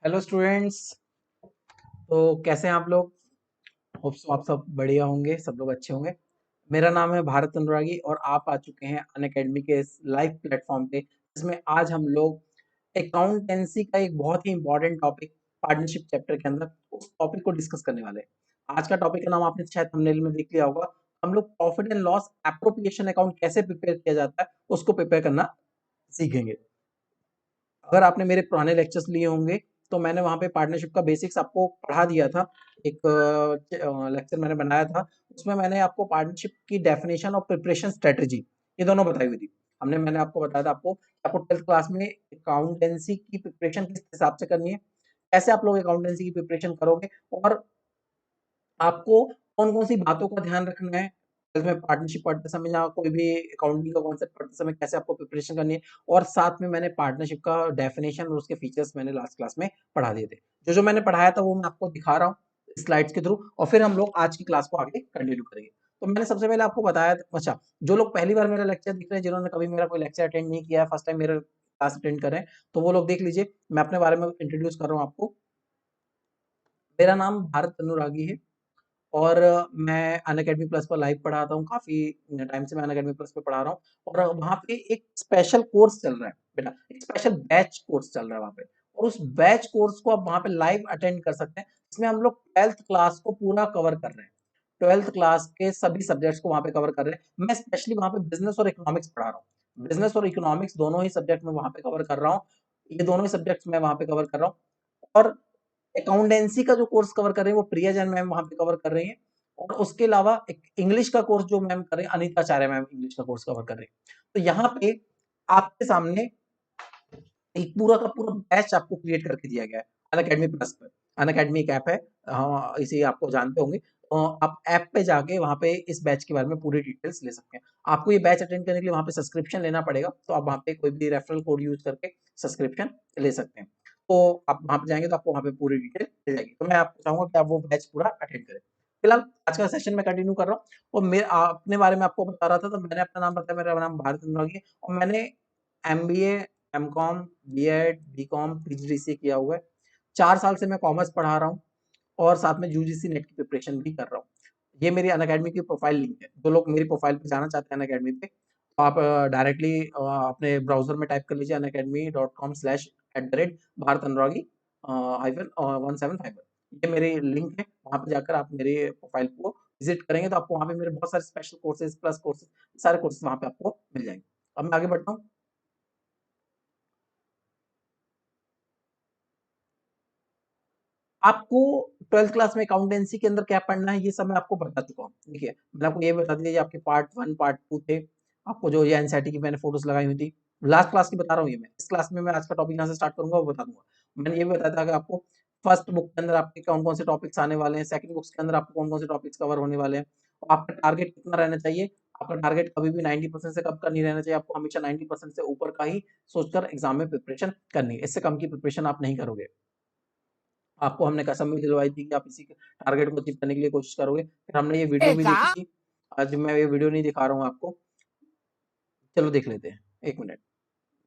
Hello students. तो कैसे हैं आप लोग? होप सो आप सब बढ़िया होंगे, सब लोग अच्छे होंगे। मेरा नाम है भारत अनुरागी और आप आ चुके हैं अनअकैडमी के इस लाइव प्लेटफॉर्म पे, जिसमें आज हम लोग अकाउंटेंसी का एक बहुत ही इंपॉर्टेंट टॉपिक पार्टनरशिप चैप्टर के अंदर उस टॉपिक को डिस्कस करने वाले हैं। आज का टॉपिक का नाम आपने शायद थंबनेल में देख लिया होगा। हम लोग profit and loss appropriation account कैसे प्रिपेयर किया जाता है उसको प्रिपेयर करना सीखेंगे। अगर आपने मेरे पुराने लेक्चर्स लिए होंगे तो मैंने वहाँ पे पार्टनरशिप का बेसिक्स आपको पढ़ा दिया था। एक लेक्चर मैंने बनाया था, उसमें मैंने आपको पार्टनरशिप की डेफिनेशन और प्रिपरेशन स्ट्रेटजी ये दोनों बताई हुई थी। मैंने आपको बताया था आपको 12th क्लास में अकाउंटेंसी की प्रिपरेशन किस हिसाब से करनी है, कैसे आप लोग अकाउंटेंसी की प्रिपरेशन करोगे और आपको कौन-कौन सी बातों का ध्यान रखना है। इसमें पार्टनरशिप पढ़ते समय या कोई भी अकाउंटिंग का कॉन्सेप्ट पढ़ते समय कैसे आपको प्रिपरेशन करनी है, और साथ में मैंने पार्टनरशिप का डेफिनेशन और उसके फीचर्स मैंने लास्ट क्लास में पढ़ा दिए थे। जो-जो मैंने पढ़ाया था वो मैं आपको दिखा रहा हूँ स्लाइड्स के थ्रू, और फिर हम लोग आज की क्लास को आगे कंटिन्यू करेंगे। तो मैंने सबसे पहले आपको बताया था, अच्छा, जो लोग पहली बार मेरा लेक्चर देख रहे हैं, जिन्होंने कभी मेरा कोई लेक्चर अटेंड नहीं किया है, फर्स्ट टाइम मेरा क्लास अटेंड कर रहे हैं, तो वो लोग देख लीजिए। मैं अपने बारे में इंट्रोड्यूस कर रहा हूँ आपको। मेरा नाम भारत अनुरागी है और मैं अनअकैडमी प्लस पर लाइव पढ़ाता हूँ। काफ़ी टाइम से मैं अनअकैडमी प्लस पे पढ़ा रहा हूँ और वहाँ पे एक स्पेशल कोर्स चल रहा है बेटा, एक स्पेशल बैच कोर्स चल रहा है वहाँ पे, और उस बैच कोर्स को आप वहाँ पे लाइव अटेंड कर सकते हैं। इसमें हम लोग 12th क्लास को पूरा कवर कर रहे हैं। 12th क्लास के सभी सब्जेक्ट्स को वहाँ पे कवर कर रहे हैं। मैं स्पेशली वहाँ पे बिज़नेस और इकोनॉमिक्स पढ़ा रहा हूँ। बिज़नेस और इकोनॉमिक्स दोनों ही सब्जेक्ट मैं वहाँ पे कवर कर रहा हूँ। ये दोनों ही सब्जेक्ट्स मैं वहाँ पे कवर कर रहा हूँ। और अकाउंटेंसी का जो कोर्स कवर कर रहे हैं वो प्रिया जैन मैम वहाँ पे कवर कर रही हैं, और उसके अलावा एक इंग्लिश का कोर्स जो मैम कर रहे हैं, अनीता आचार्य मैम इंग्लिश का कोर्स कवर कर रही हैं। तो यहाँ पे आपके सामने एक पूरा का पूरा बैच आपको क्रिएट करके दिया गया है अनअकैडमी प्लस पर। अनअकैडमी एक ऐप है, हाँ, इसे आपको जानते होंगे। आप ऐप पे जाके वहाँ पे इस बैच के बारे में पूरी डिटेल्स ले सकते हैं। आपको ये बैच अटेंड करने के लिए वहाँ पे सब्सक्रिप्शन लेना पड़ेगा, तो आप वहाँ पे कोई भी रेफरल कोड यूज करके सब्सक्रिप्शन ले सकते हैं। तो आप वहाँ पे जाएंगे तो आपको वहाँ पे पूरी डिटेल मिल जाएगी। तो मैं आपको चाहूंगा कि आप वो बैच पूरा अटेंड करें। फिलहाल आज का सेशन मैं कंटिन्यू कर रहा हूँ, और मैं अपने बारे में आपको बता रहा था। तो मैंने अपना नाम बताया, मेरा नाम भारत अनुरागी है और मैंने MBA, MCom, BEd, BCom, PGDCA किया हुआ है। 4 साल से मैं कॉमर्स पढ़ा रहा हूँ और साथ में यूजीसी नेट की प्रिपरेशन भी कर रहा हूँ। ये मेरी अनअकैडमी की प्रोफाइल लिंक है। जो लोग मेरी प्रोफाइल पे जाना चाहते हैं अनअकैडमी पे, तो आप डायरेक्टली अपने ब्राउज़र में टाइप कर लीजिए unacademy.com/भारत अनुरागी हाइफ़न 175। ये मेरी लिंक है, वहाँ पे जाकर आप मेरे प्रोफाइल को विज़िट करेंगे तो आपको वहाँ पे मेरे बहुत सारे स्पेशल कोर्सेज़, प्लस कोर्सेज़, सारे कोर्सेज़ वहाँ पे आपको मिल जाएँगे। अब मैं आगे बढ़ता हूँ। आपको 12th क्लास में अकाउंटेंसी के अंदर क्या पढ़ना है ये सब मैं आपको बता चुका हूँ। देखिए, मैंने आपको ये बता दिया, ये आपके पार्ट 1, पार्ट 2 थे। आपको जो ये एनसीईआरटी की मैंने फ़ोटोज़ लगाई हुई थी। लास्ट क्लास की बता रहा हूँ ये मैं। इस क्लास में मैं आज का टॉपिक जहाँ से स्टार्ट करूँगा वो बता दूँगा। मैंने ये भी बताया था कि आपको फर्स्ट बुक के अंदर आपके कौन-कौन से टॉपिक्स आने वाले हैं, सेकंड बुक्स के अंदर आपको कौन-कौन से टॉपिक्स कवर होने वाले हैं। और आपका टारगेट कितना रहना चाहिए? आपका टारगेट कभी भी 90% से कम का नहीं रहना चाहिए। आपको हमेशा 90% से ऊपर का ही सोचकर एग्ज़ाम में प्रिपरेशन करनी है। इससे कम की प्रिपरेशन आप नहीं करोगे। आपको हमने कसम भी दिलवाई थी कि आप इसी टारगेट को अचीव करने के लिए कोशिश करोगे। फिर हमने ये वीडियो भी देखी थी। आज मैं ये वीडियो नहीं दिखा रहा हूँ आपको। चलो देख लेते हैं। 1 मिनट,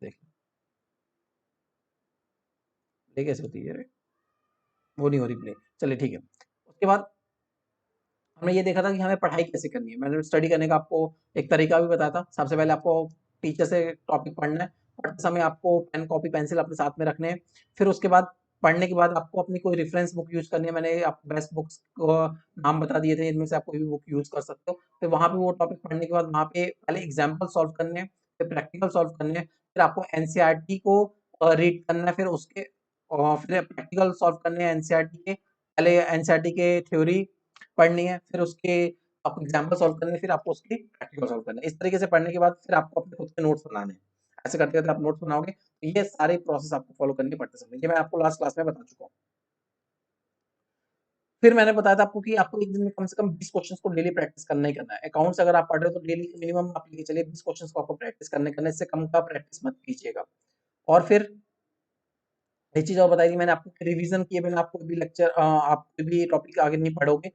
देख प्ले कैसे होती है रे? वो नहीं हो रही प्ले। चलिए ठीक है। उसके बाद हमने ये देखा था कि हमें पढ़ाई कैसे करनी है। मैंने स्टडी करने का आपको एक तरीका भी बताया था। सबसे पहले आपको टीचर से टॉपिक पढ़ना है। पढ़ते समय आपको पेन, कॉपी, पेंसिल अपने साथ में रखने हैं। फिर उसके बाद पढ़ने के बाद आपको अपनी कोई रेफरेंस बुक यूज़ करनी है। मैंने आपको बेस्ट बुक्स को नाम बता दिए थे, इनमें से आप कोई भी बुक यूज़ कर सकते हो। फिर वहाँ पे वो टॉपिक पढ़ने के बाद वहाँ पे पहले एग्ज़ाम्पल सॉल्व करने हैं, फिर प्रैक्टिकल सॉल्व करने हैं, फिर आपको एनसीईआरटी को रीड करना है, फिर उसके फिर प्रैक्टिकल सॉल्व करने हैं एनसीईआरटी के। पहले एनसीईआरटी के थ्योरी पढ़नी है, फिर उसके आपको एग्जाम्पल सॉल्व करने हैं, फिर आपको उसकी प्रैक्टिकल सॉल्व करना है। इस तरीके से पढ़ने के बाद फिर आपको अपने खुद के नोट्स बनाने हैं। ऐसे करते-करते आप नोट्स बनाओगे, तो ये सारे प्रोसेस आपको फॉलो करने पड़ते समय। ये मैं आपको लास्ट क्लास में बता चुका हूँ। फिर मैंने बताया था आपको कि आपको एक दिन में कम से कम 20 क्वेश्चंस को डेली प्रैक्टिस करना ही करना है। अकाउंट्स अगर आप पढ़ रहे हो तो डेली मिनिमम आप लेके चलिए 20 क्वेश्चंस को आपको प्रैक्टिस करने करना है, इससे कम का प्रैक्टिस मत कीजिएगा। और फिर एक चीज़ और बताई थी मैंने आपको, रिवीजन किए बिना आप कोई भी लेक्चर आप कोई भी टॉपिक आगे नहीं पढ़ोगे।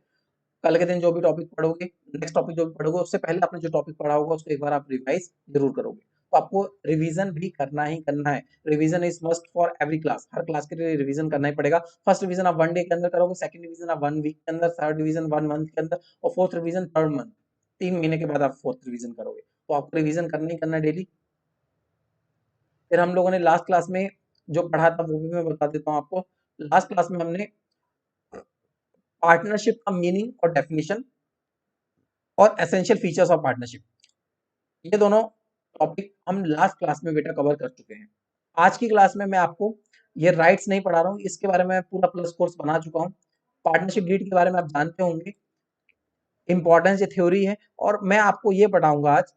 कल के दिन जो भी टॉपिक पढ़ोगे, नेक्स्ट टॉपिक जो भी पढ़ोगे, उससे पहले आपने जो टॉपिक पढ़ा होगा उसको एक बार आप रिवाइज़ ज़रूर करोगे। तो आपको रिवीजन भी करना ही करना है। Revision is must for every class, her class के लिए रिवीजन करना ही पड़ेगा। फर्स्ट रिवीजन आप 1 डे के अंदर करोगे, सेकंड रिवीजन आप 1 वीक के अंदर, थर्ड रिवीजन 1 मंथ के अंदर, और फोर्थ रिवीजन 3rd मंथ, 3 महीने के बाद आप फोर्थ रिवीजन करोगे। तो आपको रिवीजन करना ही करना है डेली। फिर हम लोगों ने लास्ट क्लास में जो पढ़ा था वो भी मैं बता देता हूँ आपको। लास्ट क्लास में हमने पार्टनरशिप का मीनिंग और डेफिनेशन और एसेंशियल फीचर्स ऑफ पार्टनरशिप, ये दोनों टॉपिक हम लास्ट क्लास में बेटा कवर कर चुके हैं। आज की क्लास में मैं आपको ये राइट्स नहीं पढ़ा रहा हूँ, इसके बारे में पूरा प्लस कोर्स बना चुका हूँ। पार्टनरशिप डीड के बारे में आप जानते होंगे, इंपॉर्टेंस ये थ्योरी है, और मैं आपको ये पढ़ाऊंगा आज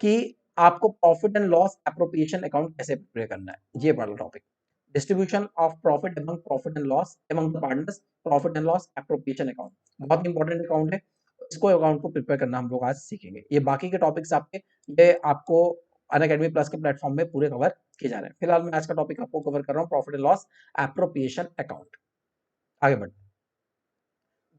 कि आपको profit and loss appropriation account कैसे प्रिपेयर करना है। ये पढ़ा topic, distribution of profit among profit and loss among the partners, profit and loss appropriation account, बहुत इंपॉर्टेंट अकाउंट है। इसको अकाउंट को प्रिपेयर करना हम लोग आज सीखेंगे। ये बाकी के टॉपिक्स आपके, ये आपको अनअकैडमी प्लस के प्लेटफॉर्म में पूरे कवर किए जा रहे हैं। फिलहाल मैं आज का टॉपिक आपको कवर कर रहा हूँ, profit and loss appropriation account. आगे बढ़,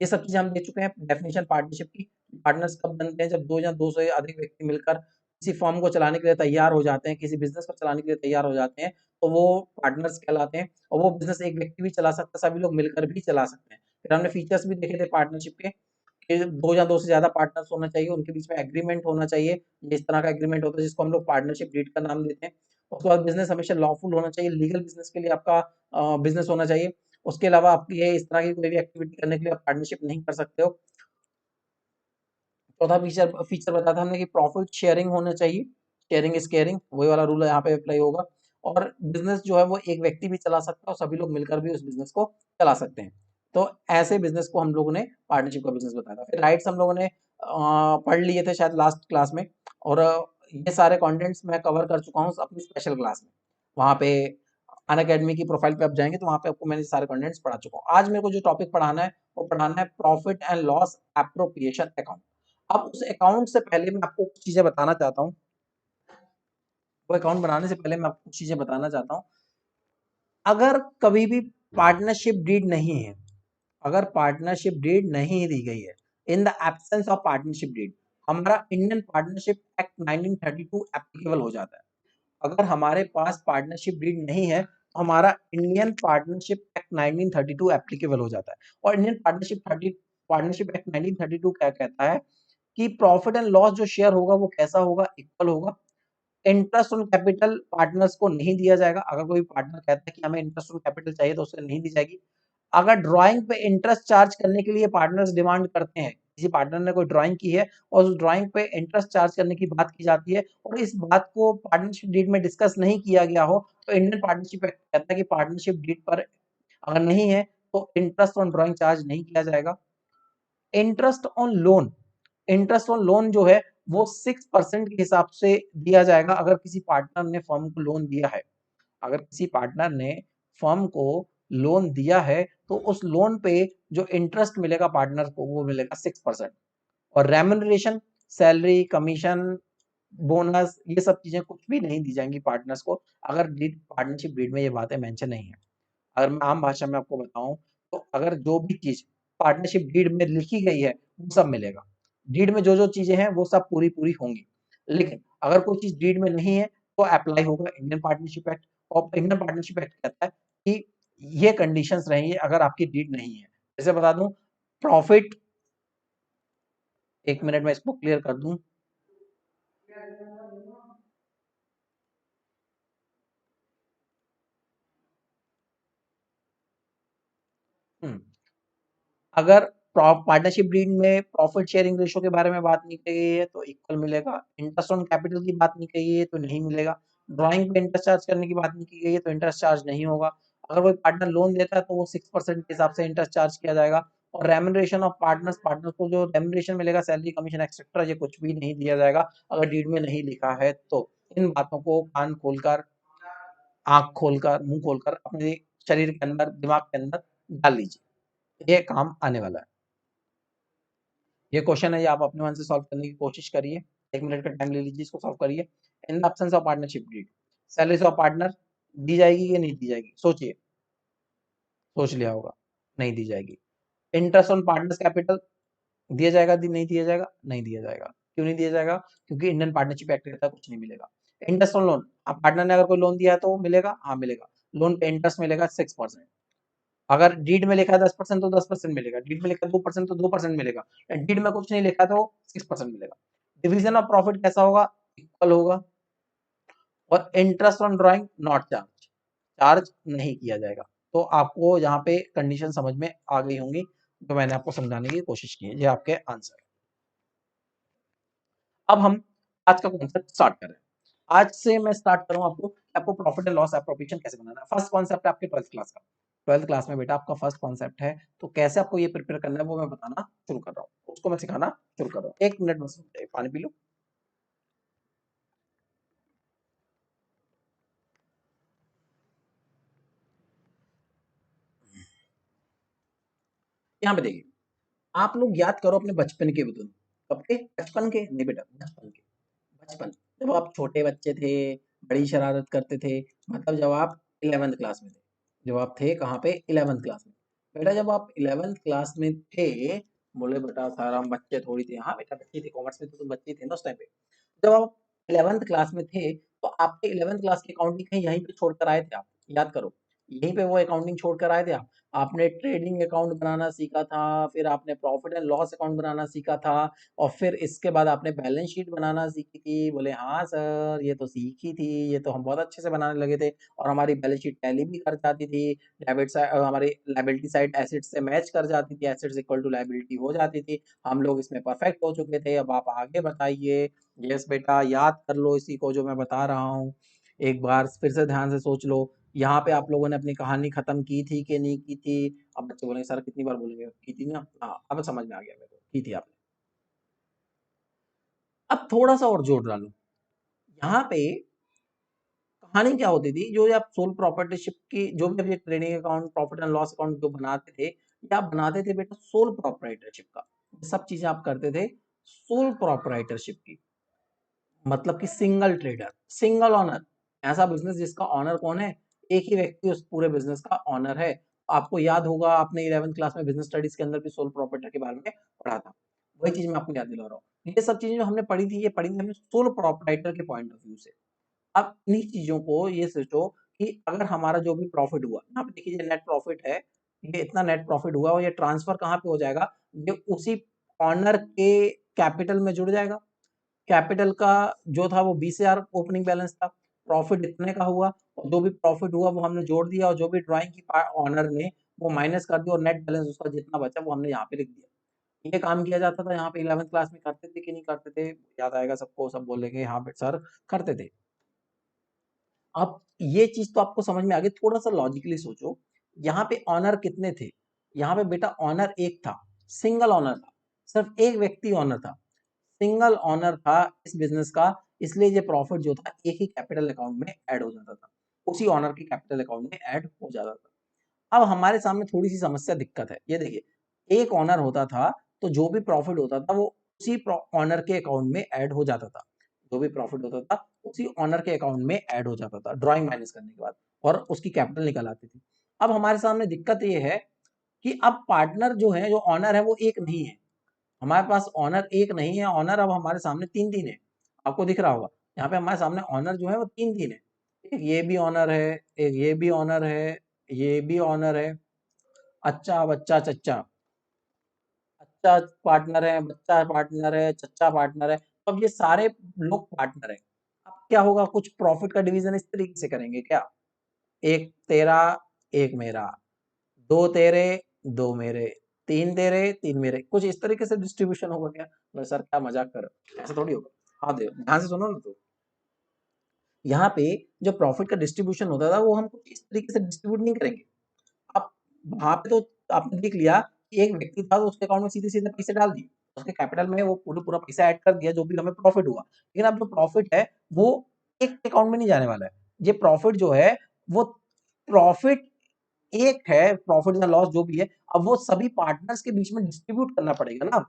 ये सब चीजें हम देख चुके हैं। डेफिनेशन पार्टनरशिप की, पार्टनर्स कब बनते हैं, जब दो या दो से अधिक व्यक्ति मिलकर किसी फर्म को चलाने के लिए तैयार हो जाते हैं, किसी बिजनेस को चलाने के लिए तैयार हो जाते हैं, तो वो पार्टनर्स कहलाते हैं। और वो बिजनेस एक व्यक्ति भी चला सकता है, सभी लोग मिलकर भी चला सकते हैं। फिर हमने फीचर्स भी देखे थे पार्टनरशिप के, कि दो या दो से ज्यादा पार्टनर्स होना चाहिए, उनके बीच में एग्रीमेंट होना चाहिए। ये इस तरह का एग्रीमेंट होता है जिसको हम लोग पार्टनरशिप डीड का नाम देते हैं। उसके बाद बिजनेस हमेशा लॉफुल होना चाहिए, लीगल बिजनेस के लिए आपका बिजनेस होना चाहिए। उसके अलावा आप ये इस तरह की कोई भी एक्टिविटी करने के लिए आप पार्टनरशिप नहीं कर सकते हो। चौथा फीचर फीचर बताया था हमने कि प्रॉफिट शेयरिंग होना चाहिए, शेयरिंग इज केयरिंग, वही वाला रूल यहाँ पे अप्लाई होगा। और बिजनेस जो है वो एक व्यक्ति भी चला सकता है और सभी लोग मिलकर भी उस बिजनेस को चला सकते हैं। तो ऐसे बिजनेस को हम लोगों ने पार्टनरशिप का बिजनेस बताया था। फिर राइट्स हम लोगों ने पढ़ लिए थे शायद लास्ट क्लास में, और ये सारे कंटेंट्स मैं कवर कर चुका हूँ अपनी स्पेशल क्लास में। वहाँ पे अन अकेडमी की प्रोफाइल पे आप जाएंगे तो वहाँ पे आपको मैंने सारे कंटेंट्स पढ़ा चुका हूँ। आज मेरे को जो टॉपिक पढ़ाना है वो पढ़ाना है profit and loss appropriation account. अब उस अकाउंट से पहले मैं आपको कुछ चीजें बताना चाहता हूँ। वो अकाउंट बनाने से पहले मैं आपको कुछ चीजें बताना चाहता हूँ। अगर कभी भी पार्टनरशिप डीड नहीं है, अगर पार्टनरशिप डीड नहीं दी गई है, in the absence of partnership deed, हमारा इंडियन पार्टनरशिप एक्ट 1932 एप्लीकेबल हो जाता है। अगर हमारे पास पार्टनरशिप डीड नहीं है तो हमारा इंडियन पार्टनरशिप एक्ट 1932 एप्लीकेबल हो जाता है। और इंडियन पार्टनरशिप एक्ट 1932 क्या कहता है कि प्रॉफिट एंड लॉस जो शेयर होगा वो कैसा होगा, इक्वल होगा। इंटरेस्ट ऑन कैपिटल पार्टनर्स को नहीं दिया जाएगा। अगर कोई पार्टनर कहता है कि हमें इंटरेस्ट ऑन कैपिटल चाहिए तो उसे नहीं दी जाएगी। अगर ड्राइंग पे इंटरेस्ट चार्ज करने के लिए पार्टनर्स डिमांड करते हैं, किसी पार्टनर ने कोई ड्राइंग की है और उस ड्राइंग पे इंटरेस्ट चार्ज करने की बात की जाती है और इस बात को पार्टनरशिप डीड में डिस्कस नहीं किया गया हो, तो इंडियन पार्टनरशिप एक्ट कहता है कि पार्टनरशिप डीड पर अगर नहीं है तो इंटरेस्ट ऑन ड्राइंग चार्ज नहीं किया जाएगा। Interest on loan, interest on loan जो है वो 6% के हिसाब से दिया जाएगा। अगर किसी पार्टनर ने फर्म को लोन दिया है, अगर किसी पार्टनर ने फर्म को लोन दिया है तो उस लोन पे जो इंटरेस्ट मिलेगा पार्टनर को वो मिलेगा 6%। और रेम्युनरेशन, सैलरी, कमीशन, बोनस, ये सब चीजें कुछ भी नहीं दी जाएंगी पार्टनर्स को, अगर डीड पार्टनरशिप डीड में ये बातें मेंशन नहीं है। अगर मैं आम भाषा में आपको बताऊं तो अगर जो भी चीज पार्टनरशिप डीड में लिखी गई है वो सब मिलेगा। डीड में जो जो चीजें हैं वो सब पूरी पूरी होंगी। लेकिन अगर कोई चीज डीड में नहीं है तो अप्लाई होगा इंडियन पार्टनरशिप एक्ट। और इंडियन पार्टनरशिप एक्ट कहता है कि ये कंडीशंस रहेंगी अगर आपकी डीड नहीं है। जैसे बता दूं, प्रॉफिट, एक मिनट में इसको क्लियर कर दूं। हम्म, अगर पार्टनरशिप डीड में प्रॉफिट शेयरिंग रेशो के बारे में बात नहीं की गई है तो इक्वल मिलेगा। इंटरेस्ट ऑन कैपिटल की बात नहीं की गई है तो नहीं मिलेगा। ड्राइंग पे इंटरेस्ट चार्ज करने की बात नहीं की गई है तो इंटरेस्ट चार्ज नहीं होगा। अगर कोई पार्टनर लोन देता है तो वो 6% के हिसाब से इंटरेस्ट चार्ज किया जाएगा। और रेम्युनरेशन ऑफ पार्टनर्स, पार्टनर को जो रेम्युनरेशन मिलेगा, सैलरी, कमीशन एक्सेट्रा, ये कुछ भी नहीं दिया जाएगा अगर डीड में नहीं लिखा है तो। इन बातों को कान खोलकर, आंख खोलकर, मुंह खोलकर अपने शरीर के अंदर, दिमाग के अंदर डाल लीजिए, ये काम आने वाला है। ये क्वेश्चन है, ये आप अपने मन से सॉल्व करने की कोशिश करिए। 1 मिनट का टाइम ले लीजिए, इसको सॉल्व करिए। In the absence of partnership deed, salaries of partner दी जाएगी कि नहीं दी जाएगी, सोचिए। सोच लिया होगा, नहीं दी जाएगी। इंटरेस्ट ऑन पार्टनर्स कैपिटल दिया जाएगा, नहीं दिया जाएगा, नहीं दिया जाएगा। क्यों नहीं दिया जाएगा? क्योंकि इंडियन पार्टनरशिप एक्ट कहता है कुछ नहीं मिलेगा। इंटरेस्ट ऑन लोन, आप पार्टनर ने अगर कोई लोन दिया है तो मिलेगा, हाँ मिलेगा, लोन पे इंटरेस्ट मिलेगा 6%। अगर डीड में लिखा है 10% तो 10% मिलेगा, डीड में लिखा है 2% तो 2% मिलेगा, डीड में कुछ नहीं लिखा तो 6% मिलेगा। डिवीजन ऑफ प्रॉफिट कैसा होगा, इक्वल होगा। और interest on drawing not charge, charge नहीं किया जाएगा। तो आपको यहाँ पे कंडीशन समझ में आ गई होंगी, तो मैंने आपको समझाने की कोशिश की है। ये आपके आंसर है। अब हम आज का कॉन्सेप्ट स्टार्ट कर रहे हैं। आज से मैं स्टार्ट करूँ आपको प्रॉफिट एंड लॉस एप्रोप्रिएशन कैसे बनाना है। फर्स्ट कॉन्सेप्ट है आपके 12th क्लास का। 12th क्लास में बेटा आपका फर्स्ट कॉन्सेप्ट है, तो कैसे आपको ये प्रिपेयर करना है वो मैं बताना शुरू कर रहा हूँ, उसको मैं सिखाना शुरू कर रहा हूँ। 1 मिनट बस रुक जाइए, पानी पी लो। यहाँ पे देखिए, आप लोग याद करो अपने बचपन के दिन। कब के? बचपन के नहीं बेटा, बचपन के। बचपन, जब आप छोटे बच्चे थे, बड़ी शरारत करते थे, मतलब जब आप 11th क्लास में थे। जब आप थे कहाँ पे? 11th क्लास में। बेटा जब आप 11th क्लास में थे, बोले बेटा सर हम बच्चे थोड़ी थे। हाँ बेटा बच्चे थे, कॉमर्स में तो तुम बच्चे थे ना उस टाइम पे। जब आप 11th क्लास में थे, तो आपके 11th क्लास की अकाउंटिंग कहीं यहीं पे छोड़कर आए थे आप, याद करो। यहीं पे वो अकाउंटिंग छोड़कर आए थे आप। आपने ट्रेडिंग अकाउंट बनाना सीखा था, फिर आपने प्रॉफिट एंड लॉस अकाउंट बनाना सीखा था, और फिर इसके बाद आपने बैलेंस शीट बनाना सीखी थी। बोले हाँ सर ये तो सीखी थी, ये तो हम बहुत अच्छे से बनाने लगे थे, और हमारी बैलेंस शीट टैली भी कर जाती थी। डेबिट साइड हमारी लायबिलिटी साइड एसेट से मैच कर जाती थी, एसेट्स इक्वल टू लायबिलिटी हो जाती थी। हम लोग इसमें परफेक्ट हो चुके थे। अब आप आगे बताइए। यस बेटा याद कर लो इसी को जो मैं बता रहा हूँ, एक बार फिर से ध्यान से सोच लो। यहाँ पे आप लोगों ने अपनी कहानी खत्म की थी कि नहीं की थी? अब बच्चे बोलेंगे सर कितनी बार बोलेंगे, की थी ना। हाँ अब समझ में आ गया मेरे को, की थी आपने। अब थोड़ा सा और जोर डालो। यहाँ पे कहानी क्या होती थी, जो ये आप सोल प्रॉपर्टीशिप की जो भी अपने trading account profit and loss account जो बनाते थे, ये आप बनाते थे बेटा सोल प्रोप्राइटरशिप का। ये सब चीजें आप करते थे सोल प्रोप्राइटरशिप की, मतलब कि सिंगल ट्रेडर, सिंगल ऑनर। ऐसा बिजनेस जिसका ऑनर कौन है? एक ही व्यक्ति उस पूरे बिजनेस का ऑनर है। आपको याद होगा आपने 11th क्लास में बिजनेस स्टडीज के अंदर भी सोल प्रोप्राइटर के बारे में पढ़ा था। वही चीज मैं आपको याद दिला रहा हूँ। ये सब चीजें जो हमने पढ़ी थी, ये पढ़ी थी हमने सोल प्रोप्राइटर के पॉइंट ऑफ व्यू से। अब इन्हीं चीजों को ये सोचो कि अगर हमारा जो भी प्रॉफिट हुआ, यहाँ पे देखिए नेट प्रॉफिट है, ये इतना नेट प्रॉफिट हुआ और ये ट्रांसफर कहाँ पे हो जाएगा? ये उसी ऑनर के कैपिटल में जुड़ जाएगा। कैपिटल का जो था वो 20,000 ओपनिंग बैलेंस था, प्रॉफिट इतने का हुआ, और जो भी प्रॉफिट हुआ वो हमने जोड़ दिया, और जो भी ड्राइंग की ऑनर ने वो माइनस कर दिया, और नेट बैलेंस उसका जितना बचा वो हमने यहाँ पे लिख दिया। ये काम किया जाता था यहाँ पे 11th क्लास में, करते थे कि नहीं करते थे? याद आएगा सबको, सब बोलेंगे हाँ बेटा सर करते थे। अब ये चीज तो आपको समझ में आ गई। थोड़ा सा लॉजिकली सोचो, यहाँ पे ऑनर कितने थे? यहाँ पे बेटा ऑनर एक था, सिंगल ऑनर था, सिर्फ एक व्यक्ति ऑनर था, सिंगल ऑनर था इस बिजनेस का। इसलिए ये प्रॉफिट जो था एक ही कैपिटल अकाउंट में ऐड हो जाता था, उसी ऑनर के कैपिटल अकाउंट में ऐड हो जाता था। अब हमारे सामने थोड़ी सी समस्या दिक्कत है, ये देखिए एक ऑनर होता था, तो जो भी प्रॉफिट होता था वो उसी ऑनर के अकाउंट में ऐड हो जाता था। जो भी प्रॉफिट होता था उसी ऑनर के अकाउंट में ऐड हो जाता था ड्राइंग माइनस करने के बाद, और उसकी कैपिटल निकल आती थी। अब हमारे सामने दिक्कत ये है कि अब पार्टनर जो है, जो ऑनर है वो एक नहीं है। हमारे पास ऑनर एक नहीं है, ऑनर अब हमारे सामने तीन तीन है। आपको दिख रहा होगा यहाँ पे हमारे सामने ऑनर जो है वो तीन तीन है। एक ये भी ऑनर है, एक ये भी ऑनर है, ये भी ऑनर है। अच्छा बच्चा चच्चा, अच्छा पार्टनर है, बच्चा पार्टनर है, चच्चा पार्टनर है, तो अब ये सारे लोग पार्टनर है। अब क्या होगा, कुछ प्रॉफिट का डिवीजन इस तरीके से करेंगे क्या? एक तेरा, एक मेरा, दो तेरे, दो मेरे, तीन तेरे, तीन मेरे, कुछ इस तरीके से डिस्ट्रीब्यूशन होगा क्या? मैं सर क्या मजाक कर रहे हो? ऐसा थोड़ी होगा। हाँ देखो ध्यान से सुनो ना। तो यहाँ पे जो प्रॉफिट का डिस्ट्रीब्यूशन होता था वो हम कुछ इस तरीके से डिस्ट्रीब्यूट नहीं करेंगे। अब वहां पे तो आपने देख लिया कि एक व्यक्ति था तो उसके अकाउंट में सीधे सीधे पैसे डाल दिए, उसके कैपिटल में वो पूरा पूरा पैसा ऐड कर दिया जो भी हमें प्रॉफिट हुआ। लेकिन अब जो प्रॉफिट है वो एक अकाउंट में नहीं जाने वाला है। ये प्रॉफिट जो है वो प्रॉफिट एक है, प्रॉफिट या लॉस जो भी है, अब वो सभी पार्टनर्स के बीच में डिस्ट्रीब्यूट करना पड़ेगा ना।